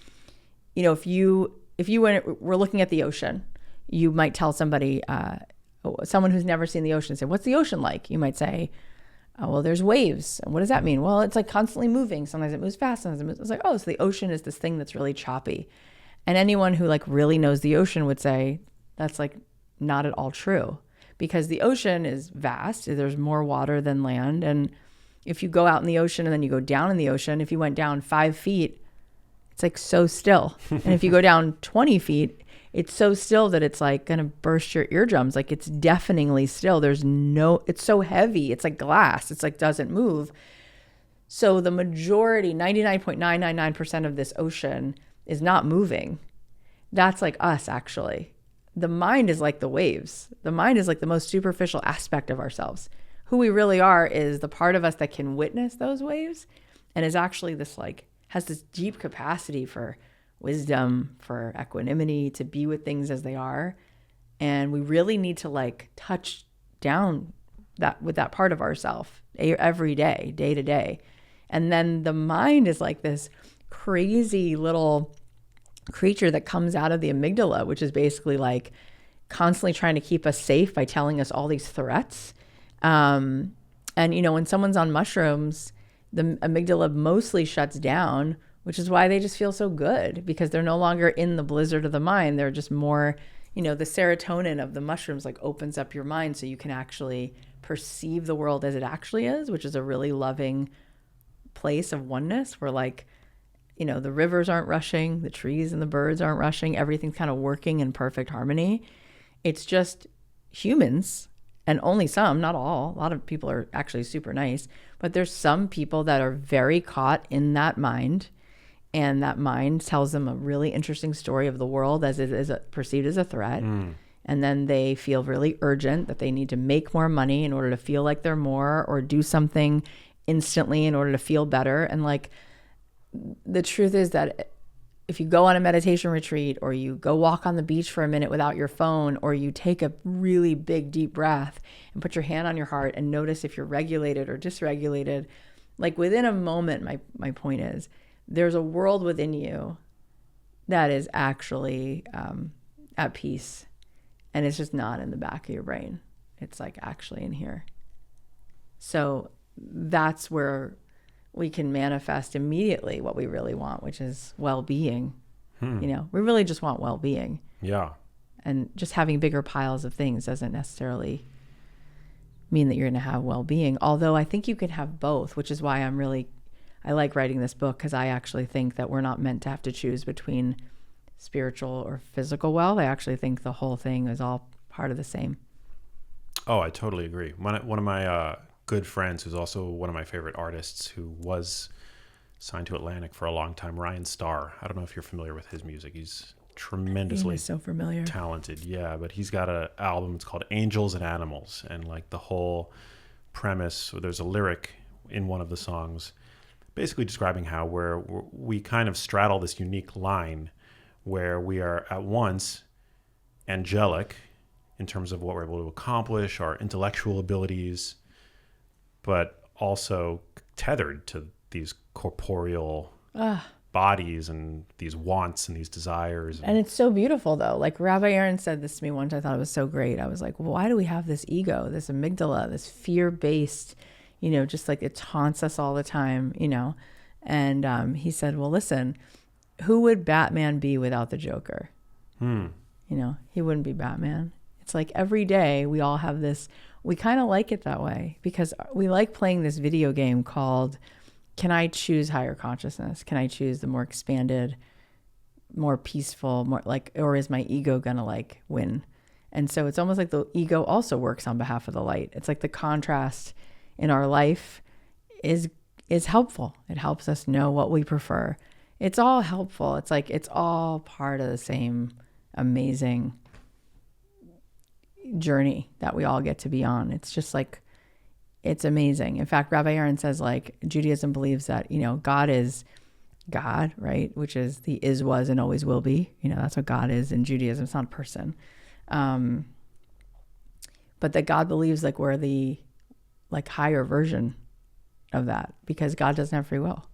if you were looking at the ocean, you might tell somebody, someone who's never seen the ocean, say, what's the ocean like? You might say, oh, well, there's waves. And what does that mean? Well, it's like constantly moving. Sometimes it moves fast. Sometimes it moves. It's like, oh, so the ocean is this thing that's really choppy. And anyone who like really knows the ocean would say that's like not at all true, because the ocean is vast. There's more water than land. And if you go out in the ocean and then you go down in the ocean, if you went down 5 feet, it's like so still. And if you go down 20 feet, it's so still that it's like going to burst your eardrums. Like it's deafeningly still. It's so heavy. It's like glass. It's like doesn't move. So the majority, 99.999% of this ocean is not moving. That's like us, actually. The mind is like the waves. The mind is like the most superficial aspect of ourselves. Who we really are is the part of us that can witness those waves, and is actually this like, has this deep capacity for wisdom, for equanimity, to be with things as they are. And we really need to like touch down that with that part of ourself every day, day to day. And then the mind is like this crazy little creature that comes out of the amygdala, which is basically like constantly trying to keep us safe by telling us all these threats. And when someone's on mushrooms, the amygdala mostly shuts down, which is why they just feel so good, because they're no longer in the blizzard of the mind. They're just more, the serotonin of the mushrooms like opens up your mind so you can actually perceive the world as it actually is, which is a really loving place of oneness where like, the rivers aren't rushing, the trees and the birds aren't rushing, everything's kind of working in perfect harmony. It's just humans, and only some, not all. A lot of people are actually super nice, but there's some people that are very caught in that mind, and that mind tells them a really interesting story of the world as it is perceived as a threat. And then they feel really urgent that they need to make more money in order to feel like they're more, or do something instantly in order to feel better. And like, the truth is that if you go on a meditation retreat, or you go walk on the beach for a minute without your phone, or you take a really big deep breath and put your hand on your heart and notice if you're regulated or dysregulated, like within a moment, my point is, there's a world within you that is actually at peace, and it's just not in the back of your brain. It's like actually in here. So that's where we can manifest immediately what we really want, which is well-being. You know, we really just want well-being. Yeah. And just having bigger piles of things doesn't necessarily mean that you're going to have well-being. Although I think you can have both, which is why I like writing this book, because I actually think that we're not meant to have to choose between spiritual or physical wealth. I actually think the whole thing is all part of the same. Oh, I totally agree. One of my good friends, who's also one of my favorite artists, who was signed to Atlantic for a long time, Ryan Starr. I don't know if you're familiar with his music. He's tremendously so familiar, talented. Yeah, but he's got an album. It's called Angels and Animals, and like the whole premise. There's a lyric in one of the songs, basically describing how we kind of straddle this unique line where we are at once angelic in terms of what we're able to accomplish, our intellectual abilities, but also tethered to these corporeal bodies and these wants and these desires. And it's so beautiful, though. Like Rabbi Aaron said this to me once. I thought it was so great. I was like, well, why do we have this ego, this amygdala, this fear-based, just like it taunts us all the time, And he said, well, listen, who would Batman be without the Joker? He wouldn't be Batman. It's like every day we all have this, we kind of like it that way because we like playing this video game called, can I choose higher consciousness? Can I choose the more expanded, more peaceful, more like, or is my ego going to win? And so it's almost like the ego also works on behalf of the light. It's like the contrast in our life is helpful. It helps us know what we prefer. It's all helpful. It's like, it's all part of the same amazing journey that we all get to be on. It's just like, it's amazing. In fact, Rabbi Aaron says Judaism believes that, God is God, right? Which is the is, was, and always will be. That's what God is in Judaism. It's not a person. But that God believes we're the higher version of that because God doesn't have free will.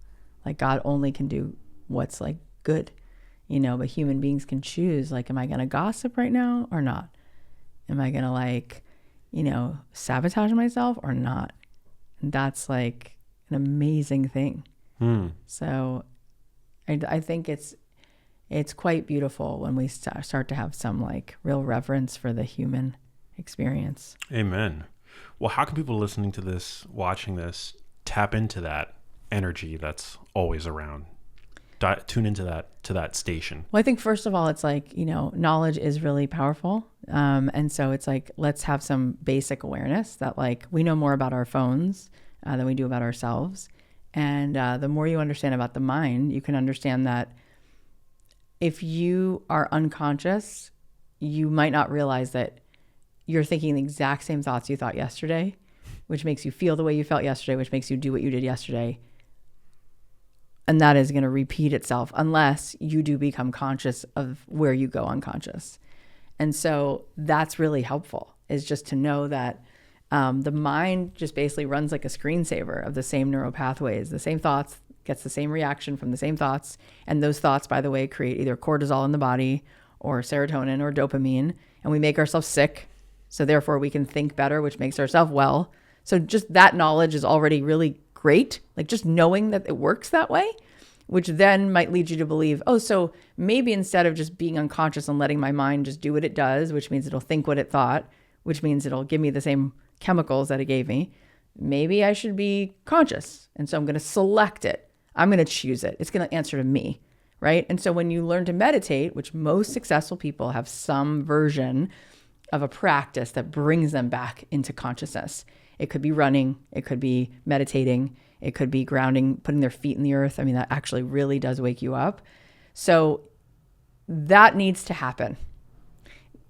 God only can do what's good, but human beings can choose, am I going to gossip right now or not? Am I going to sabotage myself or not? And that's an amazing thing. So I think it's quite beautiful when we start to have some real reverence for the human experience. Amen. Well, how can people listening to this, watching this, tap into that energy that's always around? Tune into that station. Well, I think first of all, it's knowledge is really powerful. And so it's let's have some basic awareness that we know more about our phones than we do about ourselves. And the more you understand about the mind, you can understand that if you are unconscious, you might not realize that you're thinking the exact same thoughts you thought yesterday, which makes you feel the way you felt yesterday, which makes you do what you did yesterday. And that is going to repeat itself unless you do become conscious of where you go unconscious. And so that's really helpful, is just to know that the mind just basically runs like a screensaver of the same neural pathways, the same thoughts, gets the same reaction from the same thoughts. And those thoughts, by the way, create either cortisol in the body or serotonin or dopamine. And we make ourselves sick. So therefore we can think better, which makes ourselves well. So just that knowledge is already really great. Just knowing that it works that way, which then might lead you to believe, oh, so maybe instead of just being unconscious and letting my mind just do what it does, which means it'll think what it thought, which means it'll give me the same chemicals that it gave me, maybe I should be conscious. And so I'm going to select it. I'm going to choose it. It's going to answer to me, right? And so when you learn to meditate, which most successful people have some version of a practice that brings them back into consciousness. It could be running. It could be meditating. It could be grounding, putting their feet in the earth. I mean, that actually really does wake you up. So that needs to happen.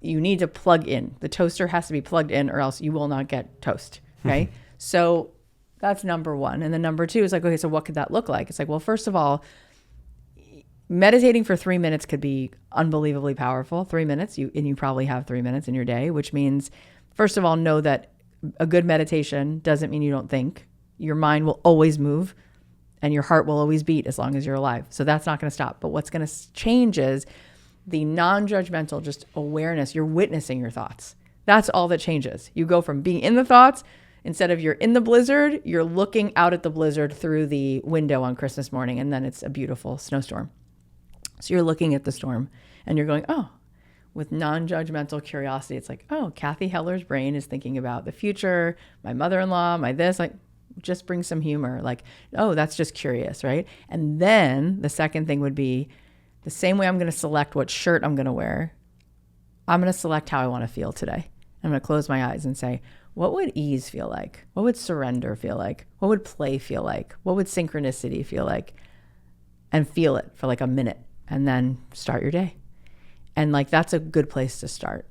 You need to plug in. The toaster has to be plugged in or else you will not get toast. Okay. So that's number one. And then number two is okay, so what could that look like? It's well, first of all, meditating for 3 minutes could be unbelievably powerful. 3 minutes, you probably have 3 minutes in your day, which means, first of all, know that a good meditation doesn't mean you don't think. Your mind will always move and your heart will always beat as long as you're alive. So that's not going to stop. But what's going to change is the non-judgmental, just awareness. You're witnessing your thoughts. That's all that changes. You go from being in the thoughts, instead of you're in the blizzard, you're looking out at the blizzard through the window on Christmas morning, and then it's a beautiful snowstorm. So you're looking at the storm and you're going, oh, with non-judgmental curiosity. It's like, oh, Cathy Heller's brain is thinking about the future, my mother-in-law, my this, like, just bring some humor. Like, oh, that's just curious, right? And then the second thing would be the same way I'm going to select what shirt I'm going to wear. I'm going to select how I want to feel today. I'm going to close my eyes and say, what would ease feel like? What would surrender feel like? What would play feel like? What would synchronicity feel like? And feel it for like a minute and then start your day. And like, that's a good place to start.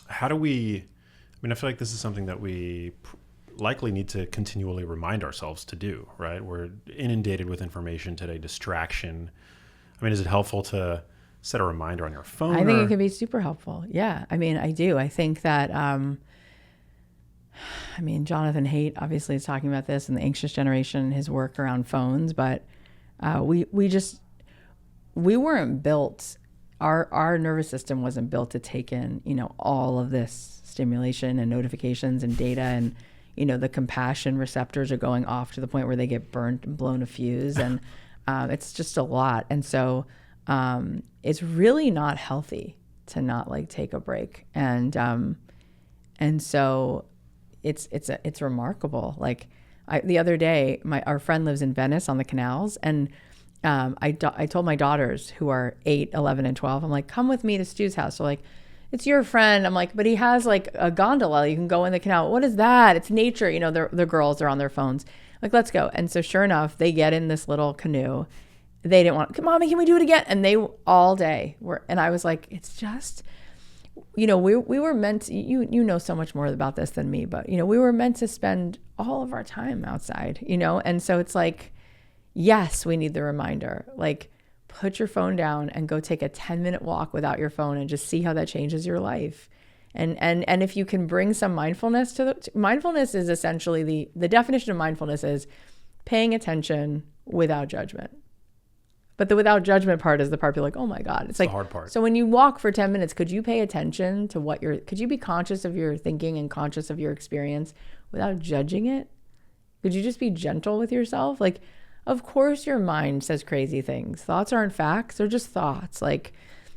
How do we, I feel like this is something that we likely need to continually remind ourselves to do, right? We're inundated with information today, distraction. Is it helpful to set a reminder on your phone? I think it can be super helpful. Yeah. I do. I think that, Jonathan Haidt obviously is talking about this in the anxious generation, his work around phones, but we weren't built, our nervous system wasn't built to take in, all of this stimulation and notifications and data, and, the compassion receptors are going off to the point where they get burnt and blown a fuse. And it's just a lot. And so it's really not healthy to not like take a break. And so it's remarkable. Like the other day, our friend lives in Venice on the canals, and I told my daughters, who are 8, 11, and 12, I'm like, come with me to Stu's house. So like, it's your friend. I'm like, but he has like a gondola. You can go in the canal. What is that? It's nature. The girls are on their phones. Like, let's go. And so sure enough, they get in this little canoe. They didn't want, Mommy, can we do it again? And they all day were, and I was like, it's just, we were meant to, you know so much more about this than me, but we were meant to spend all of our time outside, And so it's like, yes, we need the reminder. Like, put your phone down and go take a 10-minute walk without your phone and just see how that changes your life. And if you can bring some mindfulness mindfulness is essentially the definition of mindfulness is paying attention without judgment. But the without judgment part is the part you're like, oh my God. It's like the hard part. So when you walk for 10 minutes, could you pay attention to could you be conscious of your thinking and conscious of your experience without judging it? Could you just be gentle with yourself? Like, of course your mind says crazy things. Thoughts aren't facts, they're just thoughts. Like,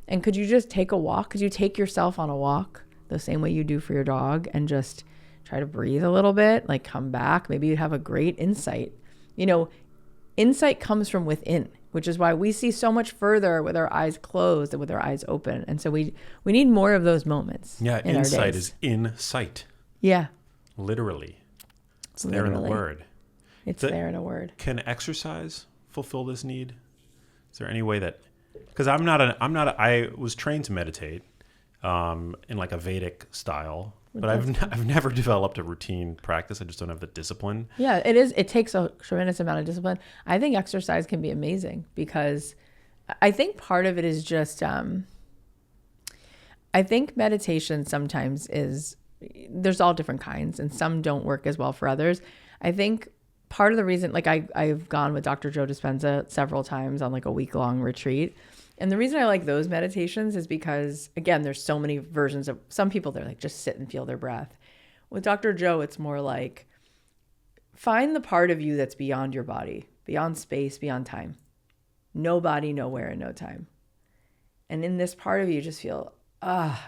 and could you just take a walk? Could you take yourself on a walk the same way you do for your dog and just try to breathe a little bit, like come back? Maybe you'd have a great insight. Insight comes from within, which is why we see so much further with our eyes closed than with our eyes open. And so we need more of those moments. Yeah, in insight our days. is in sight. Yeah. Literally. It's there in the word. It's there in a word. Can exercise fulfill this need? Is there any way that, because I was trained to meditate in like a Vedic style, but I've never developed a routine practice. I just don't have the discipline. Yeah, it is. It takes a tremendous amount of discipline. I think exercise can be amazing because I think part of it is just, I think meditation sometimes there's all different kinds and some don't work as well for others. I think part of the reason, like I've gone with Dr. Joe Dispenza several times on like a week-long retreat. And the reason I like those meditations is because, again, there's so many versions of, some people, they're like, just sit and feel their breath. With Dr. Joe, it's more like, find the part of you that's beyond your body, beyond space, beyond time. No body, nowhere, and no time. And in this part of you, just feel,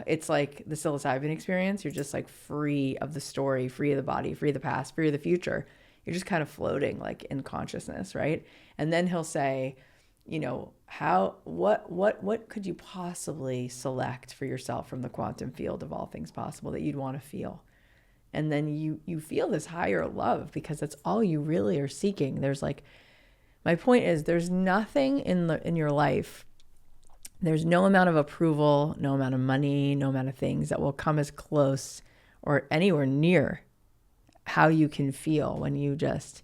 it's like the psilocybin experience. You're just like free of the story, free of the body, free of the past, free of the future. You're just kind of floating like in consciousness, right? And then he'll say, what could you possibly select for yourself from the quantum field of all things possible that you'd want to feel? And then you feel this higher love because that's all you really are seeking. There's like, my point is, there's nothing in your life, there's no amount of approval, no amount of money, no amount of things that will come as close or anywhere near how you can feel when you just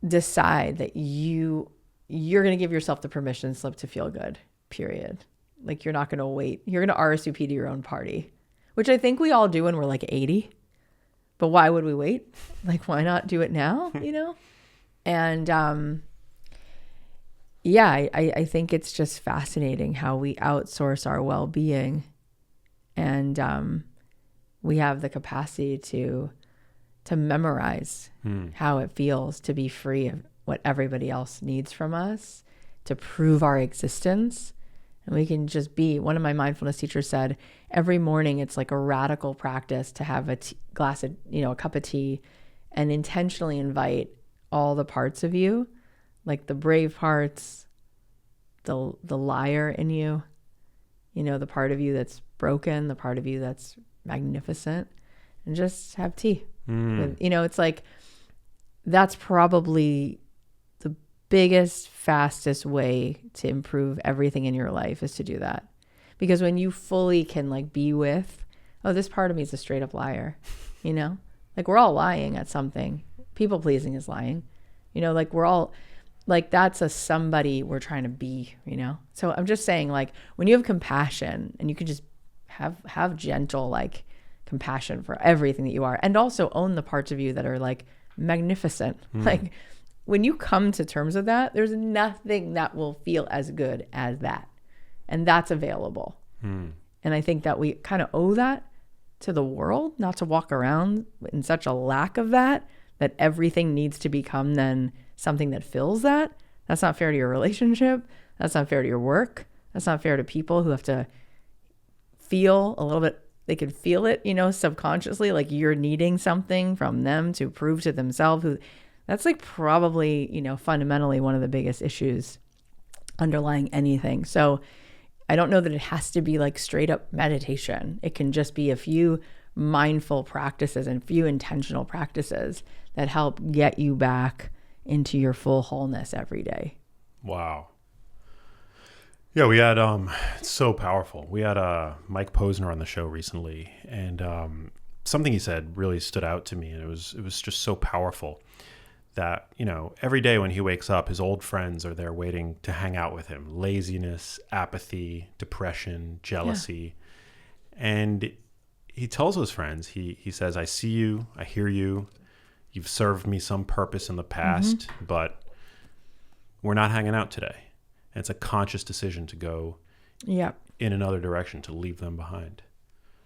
decide that you you're going to give yourself the permission slip to feel good, period. Like you're not going to wait. You're going to RSVP to your own party, which I think we all do when we're like 80. But why would we wait? Like, why not do it now, you know? And I think it's just fascinating how we outsource our well-being, and we have the capacity to memorize how it feels to be free of what everybody else needs from us, to prove our existence. And we can just be. One of my mindfulness teachers said, every morning it's like a radical practice to have a cup of tea, and intentionally invite all the parts of you, like the brave parts, the liar in you, the part of you that's broken, the part of you that's magnificent, and just have tea. It's like, that's probably the biggest, fastest way to improve everything in your life, is to do that. Because when you fully can like be with, oh, this part of me is a straight up liar, like we're all lying at something. People pleasing is lying, like we're all like, that's a somebody we're trying to be, So I'm just saying, like, when you have compassion and you can just have gentle, like, compassion for everything that you are, and also own the parts of you that are like magnificent. Like when you come to terms with that, there's nothing that will feel as good as that. And that's available. And I think that we kind of owe that to the world, not to walk around in such a lack of that everything needs to become then something that fills that. That's not fair to your relationship. That's not fair to your work. That's not fair to people who have to feel a little bit. They can feel it, subconsciously, like you're needing something from them to prove to themselves. That's like probably, fundamentally one of the biggest issues underlying anything. So I don't know that it has to be like straight up meditation. It can just be a few mindful practices and few intentional practices that help get you back into your full wholeness every day. Wow. Yeah, we had it's so powerful. We had Mike Posner on the show recently, and something he said really stood out to me, and it was just so powerful that, every day when he wakes up, his old friends are there waiting to hang out with him. Laziness, apathy, depression, jealousy. Yeah. And he tells those friends, he says, I see you, I hear you, you've served me some purpose in the past, but we're not hanging out today. And it's a conscious decision to go in another direction, to leave them behind.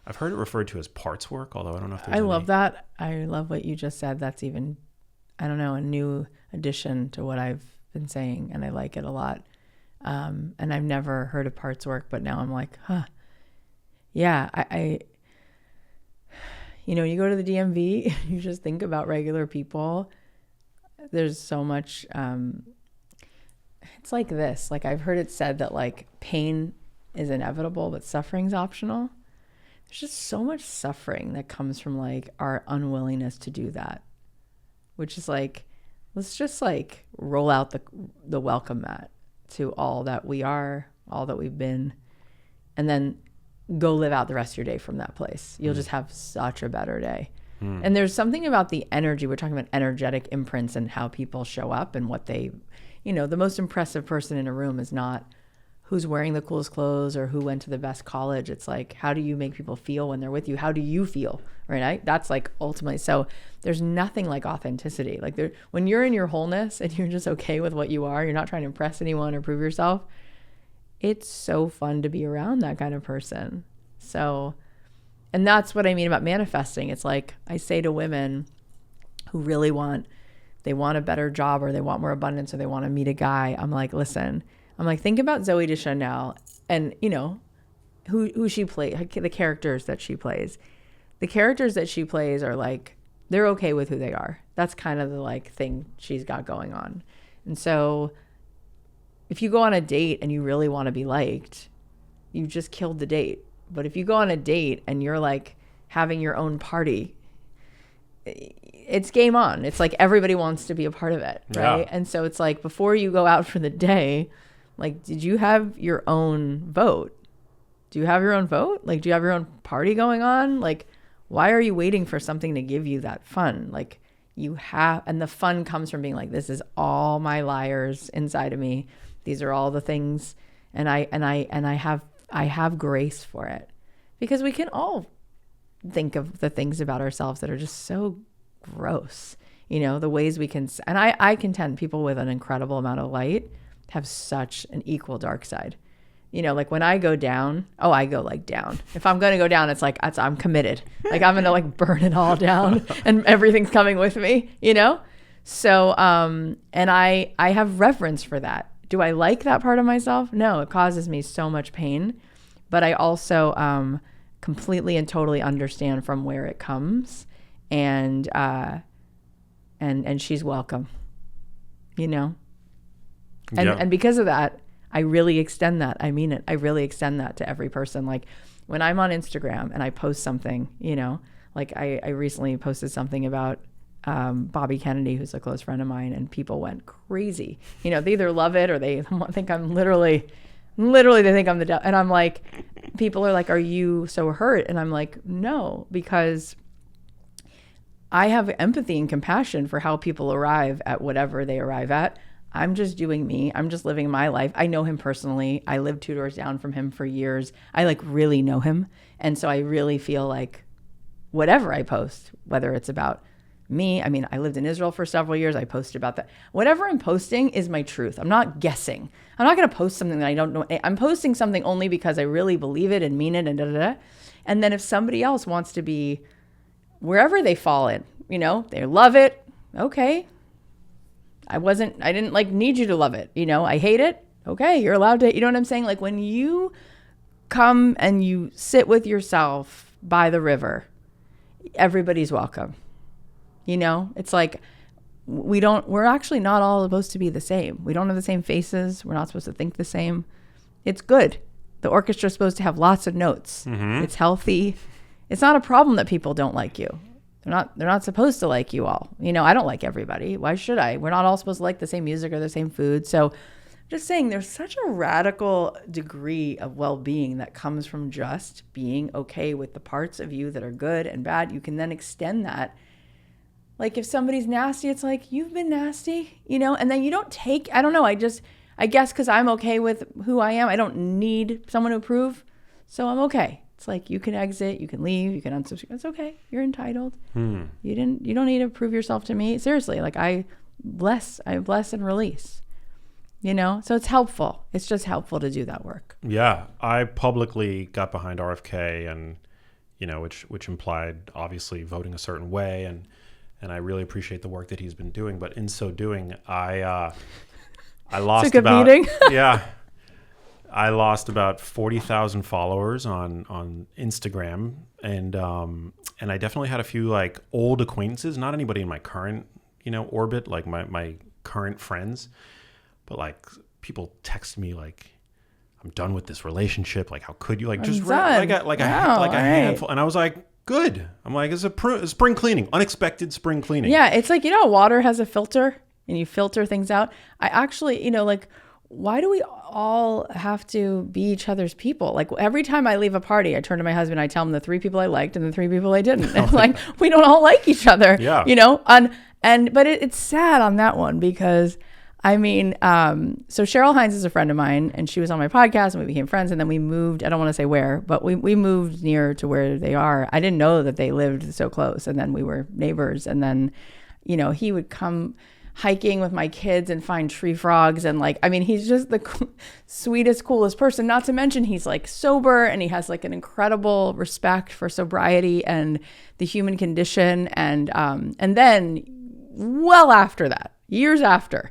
I've heard it referred to as parts work, although I don't know if there's love that. I love what you just said. That's even, I don't know, a new addition to what I've been saying, and I like it a lot. And I've never heard of parts work, but now I'm like, yeah, I you go to the DMV, you just think about regular people. There's so much, it's like this, like I've heard it said that like pain is inevitable, but suffering's optional. There's just so much suffering that comes from like our unwillingness to do that, which is like, let's just like roll out the welcome mat to all that we are, all that we've been, and then go live out the rest of your day from that place. You'll just have such a better day. And there's something about the energy. We're talking about energetic imprints and how people show up and what they, the most impressive person in a room is not who's wearing the coolest clothes or who went to the best college. It's like, how do you make people feel when they're with you? How do you feel? Right? That's like ultimately. So there's nothing like authenticity. Like when you're in your wholeness and you're just okay with what you are, you're not trying to impress anyone or prove yourself. It's so fun to be around that kind of person. So, and that's what I mean about manifesting. It's like I say to women who really they want a better job, or they want more abundance, or they want to meet a guy. I'm like, listen, think about Zooey Deschanel and, who she plays, the characters that she plays. The characters that she plays are like, they're okay with who they are. That's kind of the like thing she's got going on. And so if you go on a date and you really want to be liked, you just killed the date. But if you go on a date and you're like having your own party, it's game on. It's like everybody wants to be a part of it, right? Yeah. And so it's like, before you go out for the day, like, did you have your own vote? Do you have your own vote? Like, do you have your own party going on? Like, why are you waiting for something to give you that fun? Like, And the fun comes from being like, this is all my liars inside of me. These are all the things. And I have grace for it, because we can all think of the things about ourselves that are just so gross, the ways we can, and I contend people with an incredible amount of light have such an equal dark side. Like when I go down, I go like down. If I'm going to go down, it's like, I'm committed. Like I'm going to like burn it all down and everything's coming with me, So, and I have reverence for that. Do I like that part of myself? No, it causes me so much pain, but I also, completely and totally understand from where it comes, and she's welcome, and because of that, I really extend that. I mean it. I really extend that to every person. Like when I'm on Instagram and I post something, like I recently posted something about Bobby Kennedy, who's a close friend of mine, and people went crazy. They either love it or they think I'm literally they think I'm the devil. And I'm like, people are like, are you so hurt? And I'm like, no, because I have empathy and compassion for how people arrive at whatever they arrive at. I'm just doing me. I'm just living my life. I know him personally. I lived 2 doors down from him for years. I like really know him. And so I really feel like whatever I post, whether it's about me, I mean, I lived in Israel for several years. I posted about that. Whatever I'm posting is my truth. I'm not guessing. I'm not going to post something that I don't know. I'm posting something only because I really believe it and mean it and da-da-da. And then if somebody else wants to be wherever they fall in, they love it. Okay. I didn't like need you to love it. I hate it. Okay. You're allowed to, you know what I'm saying? Like when you come and you sit with yourself by the river, everybody's welcome. It's like we're actually not all supposed to be the same. We don't have the same faces. We're not supposed to think the same. It's good. The orchestra's supposed to have lots of notes. Mm-hmm. It's healthy. It's not a problem that people don't like you. They're not supposed to like you all. I don't like everybody. Why should I? We're not all supposed to like the same music or the same food. So just saying, there's such a radical degree of well-being that comes from just being okay with the parts of you that are good and bad. You can then extend that. Like if somebody's nasty, it's like, you've been nasty, and then you don't take, I don't know. I guess because I'm okay with who I am, I don't need someone to approve. So I'm okay. It's like, you can exit, you can leave, you can unsubscribe. It's okay. You're entitled. You don't need to prove yourself to me. Seriously. Like I bless and release, so it's helpful. It's just helpful to do that work. Yeah. I publicly got behind RFK and, which implied obviously voting a certain way. And I really appreciate the work that he's been doing. But in so doing, I lost about I lost about 40,000 followers on Instagram, and I definitely had a few like old acquaintances, not anybody in my current orbit, like my current friends, but like people text me like, I'm done with this relationship. Like, how could you? Like, just like a handful, and I was like, good. I'm like, it's a spring cleaning, unexpected spring cleaning. Yeah, it's like, water has a filter, and you filter things out. I actually, like, why do we all have to be each other's people? Like every time I leave a party, I turn to my husband, I tell him the 3 people I liked and the 3 people I didn't. And like, we don't all like each other, but it's sad on that one because I mean, so Cheryl Hines is a friend of mine and she was on my podcast and we became friends, and then we moved, I don't want to say where, but we moved near to where they are. I didn't know that they lived so close, and then we were neighbors, and then, he would come hiking with my kids and find tree frogs, and like, I mean, he's just the sweetest, coolest person, not to mention he's like sober and he has like an incredible respect for sobriety and the human condition. And then well after that, years after,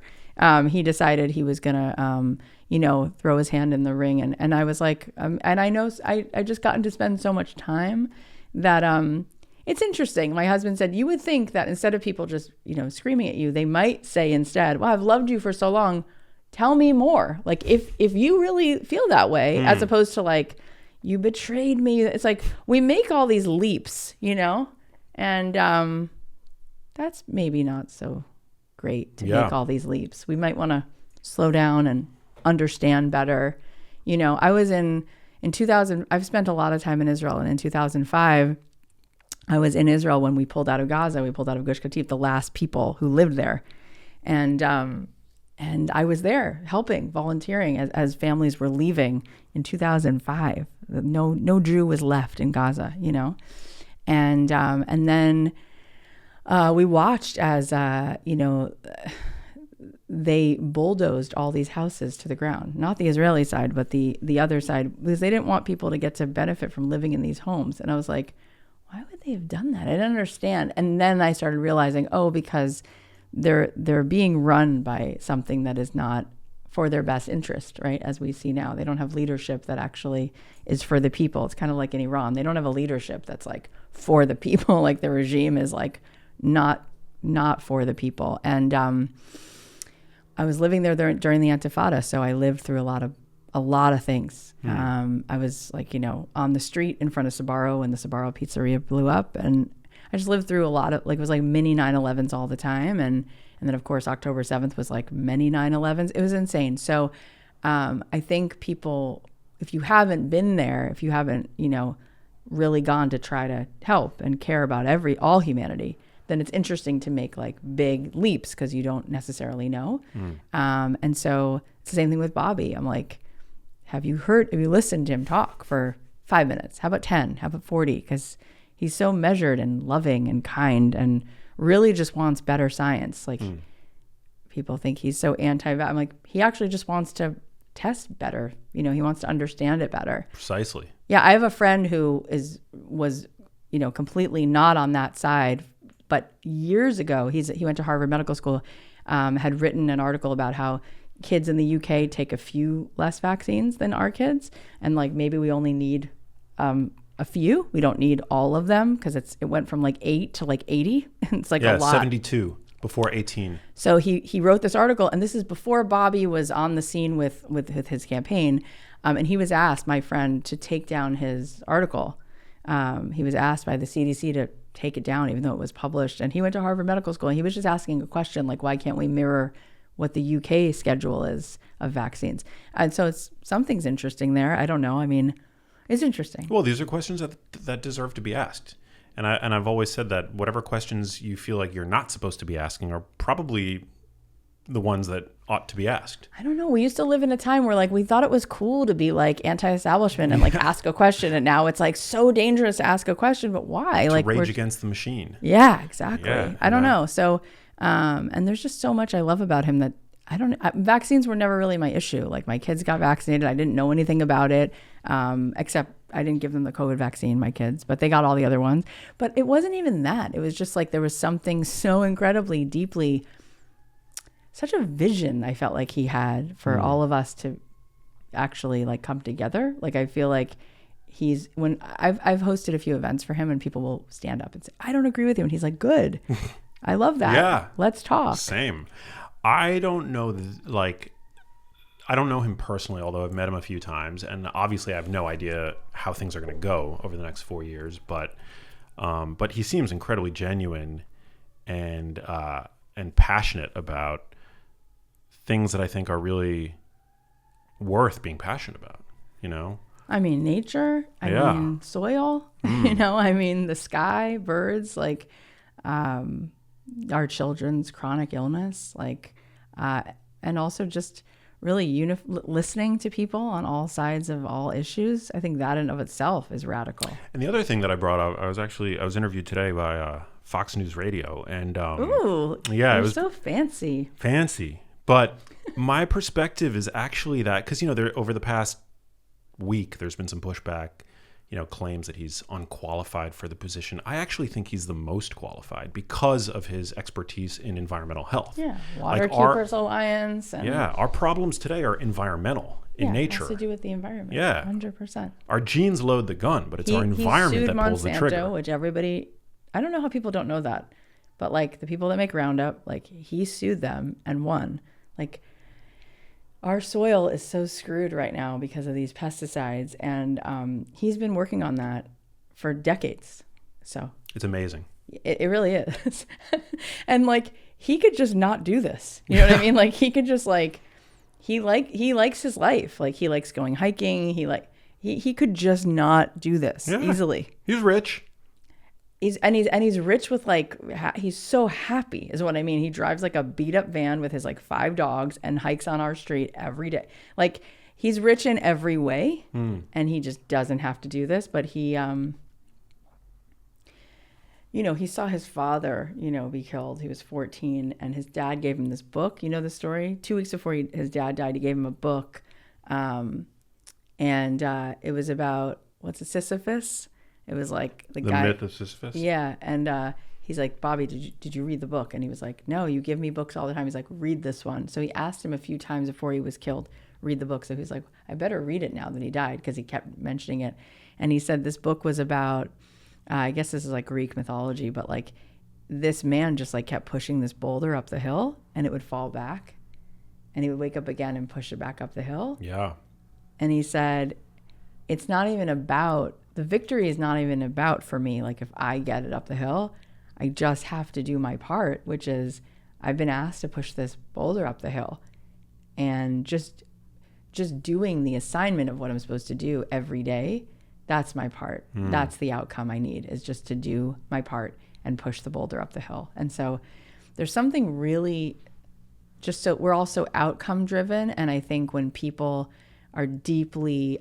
he decided he was gonna throw his hand in the ring, and I was like, and I know I just gotten to spend so much time that it's interesting. My husband said, you would think that instead of people just, screaming at you, they might say instead, well, I've loved you for so long. Tell me more. Like if you really feel that way, as opposed to like, you betrayed me. It's like, we make all these leaps, and that's maybe not so great to make all these leaps. We might want to slow down and understand better. I was in 2000, I've spent a lot of time in Israel, and in 2005, I was in Israel when we pulled out of Gaza. We pulled out of Gush Katif, the last people who lived there. And I was there helping, volunteering as families were leaving in 2005. No Jew was left in Gaza, you know. And then we watched as, they bulldozed all these houses to the ground. Not the Israeli side, but the other side, because they didn't want people to get to benefit from living in these homes. And I was like, why would they have done that? I didn't understand. And then I started realizing, because they're being run by something that is not for their best interest, right? As we see now, they don't have leadership that actually is for the people. It's kind of like in Iran. They don't have a leadership that's like for the people. Like the regime is like not for the people. And I was living there during the Intifada, so I lived through a lot of things. I was like, on the street in front of Sbarro when the Sbarro pizzeria blew up, and I just lived through a lot of, it was like mini 9/11s all the time. And then, of course, October 7th was like many 9/11s. It was insane. So I think people, if you haven't been there, if you haven't, really gone to try to help and care about all humanity, then it's interesting to make like big leaps because you don't necessarily know. And so it's the same thing with Bobby. I'm like, have you listened to him talk for 5 minutes? How about 10? How about 40? Because he's so measured and loving and kind and really just wants better science. Like people think he's so anti-vax. I'm like, he actually just wants to test better. He wants to understand it better. Precisely. Yeah. I have a friend who was completely not on that side, but years ago, he went to Harvard Medical School, had written an article about how kids in the UK take a few less vaccines than our kids. And like, maybe we only need a few. We don't need all of them because it went from like 8 to like 80. It's like a lot. 72 before 18. So he wrote this article, and this is before Bobby was on the scene with his campaign. And he was asked, my friend, to take down his article. He was asked by the CDC to take it down, even though it was published. And he went to Harvard Medical School, and he was just asking a question like, why can't we mirror what the UK schedule is of vaccines? And so something's interesting there. I don't know. I mean, it's interesting. Well, these are questions that deserve to be asked. And I've always said that whatever questions you feel like you're not supposed to be asking are probably the ones that ought to be asked. I don't know. We used to live in a time where like we thought it was cool to be like anti-establishment and like ask a question, and now it's like so dangerous to ask a question. But why? To rage against the machine. Yeah, exactly. Yeah, I don't know. So, and there's just so much I love about him that vaccines were never really my issue. Like my kids got vaccinated. I didn't know anything about it, except I didn't give them the COVID vaccine, my kids, but they got all the other ones. But it wasn't even that. It was just like there was something so incredibly deeply, such a vision I felt like he had for all of us to actually like come together. Like I feel like when I've hosted a few events for him, and people will stand up and say, I don't agree with you. And he's like, good. I love that. Yeah. Let's talk. Same. I don't know, I don't know him personally, although I've met him a few times, and obviously I have no idea how things are going to go over the next 4 years. But he seems incredibly genuine and passionate about things that I think are really worth being passionate about. I mean, nature. I mean, soil. I mean, the sky, birds. Like, our children's chronic illness. Like. And also just really listening to people on all sides of all issues. I think that in of itself is radical. And the other thing that I brought up, I was interviewed today by Fox News Radio, and ooh, yeah, it was so fancy. But my perspective is actually that because over the past week, there's been some pushback. Claims that he's unqualified for the position. I actually think he's the most qualified because of his expertise in environmental health. Yeah, Water Keepers Alliance. Our problems today are environmental in nature. It has to do with the environment. Yeah, 100%. Our genes load the gun, but it's our environment that pulls the trigger. Which everybody, I don't know how people don't know that, but like the people that make Roundup, like he sued them and won. Like, our soil is so screwed right now because of these pesticides, and he's been working on that for decades. So it's amazing. It really is. And like he could just not do this. You know what I mean? Like he could just like he likes his life. Like he likes going hiking. He could just not do this easily. He's rich. he's rich with like, he's so happy is what I mean. He drives like a beat up van with his like 5 dogs and hikes on our street every day. Like he's rich in every way and he just doesn't have to do this. But he, he saw his father, be killed. He was 14 and his dad gave him this book. You know the story? 2 weeks before his dad died, he gave him a book. And it was about, what's it, Sisyphus? It was like the guy. Myth of Sisyphus? Yeah. And he's like, Bobby, did you read the book? And he was like, no, you give me books all the time. He's like, read this one. So he asked him a few times before he was killed, read the book. So he's like, I better read it now that he died, because he kept mentioning it. And he said this book was about, I guess this is like Greek mythology, but like this man just like kept pushing this boulder up the hill and it would fall back and he would wake up again and push it back up the hill. Yeah. And he said, it's not even about, the victory is not even about for me. Like if I get it up the hill, I just have to do my part, which is I've been asked to push this boulder up the hill, and just doing the assignment of what I'm supposed to do every day. That's my part. That's the outcome I need, is just to do my part and push the boulder up the hill. And so there's something really just, so we're also outcome driven. And I think when people are deeply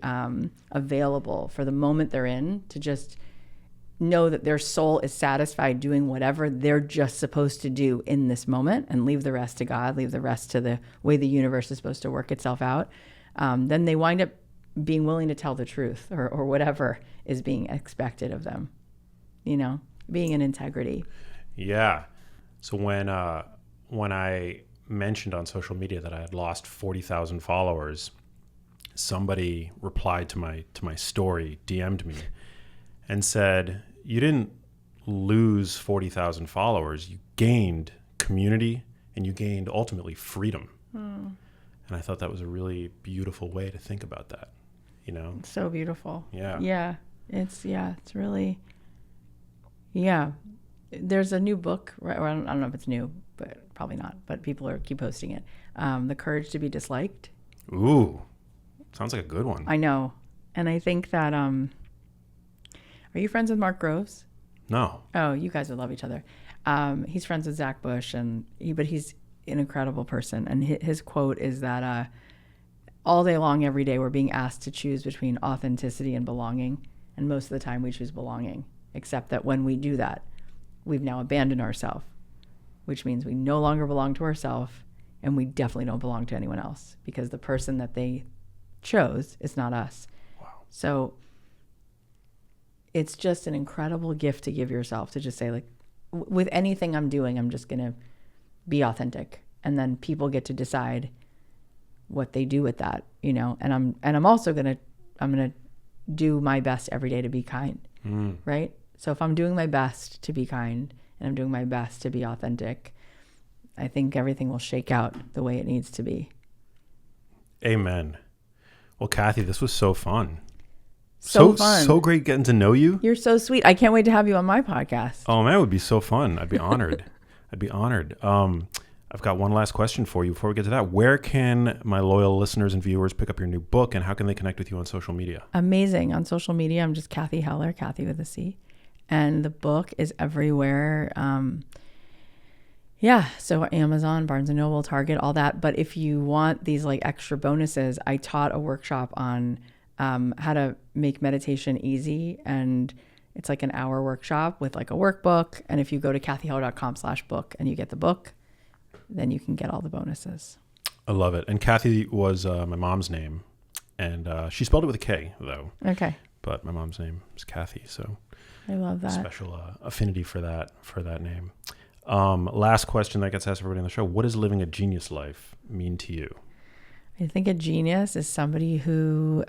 available for the moment they're in, to just know that their soul is satisfied doing whatever they're just supposed to do in this moment, and leave the rest to God, leave the rest to the way the universe is supposed to work itself out, then they wind up being willing to tell the truth, or whatever is being expected of them, being in integrity. Yeah. So when I mentioned on social media that I had lost 40,000 followers, somebody replied to my story, DM'd me, and said, you didn't lose 40,000 followers. You gained community, and you gained ultimately freedom. And I thought that was a really beautiful way to think about that. It's so beautiful. Yeah. Yeah. It's really, yeah. There's a new book, right? Or I don't know if it's new, but probably not, but people keep posting it. The Courage to be Disliked. Ooh, sounds like a good one. I know. And I think that, are you friends with Mark Groves? No. Oh, you guys would love each other. He's friends with Zach Bush, but he's an incredible person. And his quote is that, all day long, every day, we're being asked to choose between authenticity and belonging. And most of the time we choose belonging, except that when we do that, we've now abandoned ourselves, which means we no longer belong to ourselves, and we definitely don't belong to anyone else, because the person that they chose is not us. Wow. So it's just an incredible gift to give yourself, to just say, like, with anything I'm doing, I'm just going to be authentic. And then people get to decide what they do with that, and I'm also going to do my best every day to be kind. Right? So if I'm doing my best to be kind, and I'm doing my best to be authentic, I think everything will shake out the way it needs to be. Amen. Well, Cathy, this was so fun. So fun. So great getting to know you. You're so sweet. I can't wait to have you on my podcast. Oh man, it would be so fun. I'd be honored. I'd be honored. I've got one last question for you before we get to that. Where can my loyal listeners and viewers pick up your new book, and how can they connect with you on social media? Amazing. On social media, I'm just Cathy Heller, Cathy with a C. And the book is everywhere. So Amazon, Barnes & Noble, Target, all that. But if you want these like extra bonuses, I taught a workshop on how to make meditation easy. And it's like an hour workshop with like a workbook. And if you go to cathyheller.com/book and you get the book, then you can get all the bonuses. I love it. And Cathy was my mom's name, and she spelled it with a K though. Okay. But my mom's name is Cathy, so I love that. Special affinity for that name. Last question that gets asked everybody on the show: what does living a genius life mean to you? I think a genius is somebody who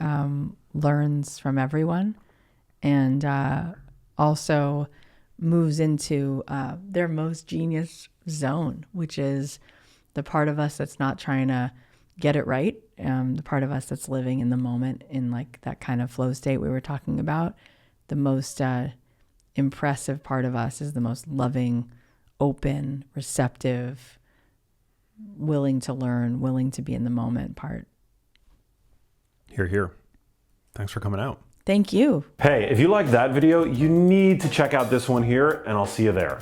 learns from everyone, and also moves into their most genius zone, which is the part of us that's not trying to get it right, the part of us that's living in the moment, in like that kind of flow state we were talking about. The most impressive part of us is the most loving, open, receptive, willing to learn, willing to be in the moment part. Hear, hear. Thanks for coming out. Thank you. Hey, if you liked that video, you need to check out this one here, and I'll see you there.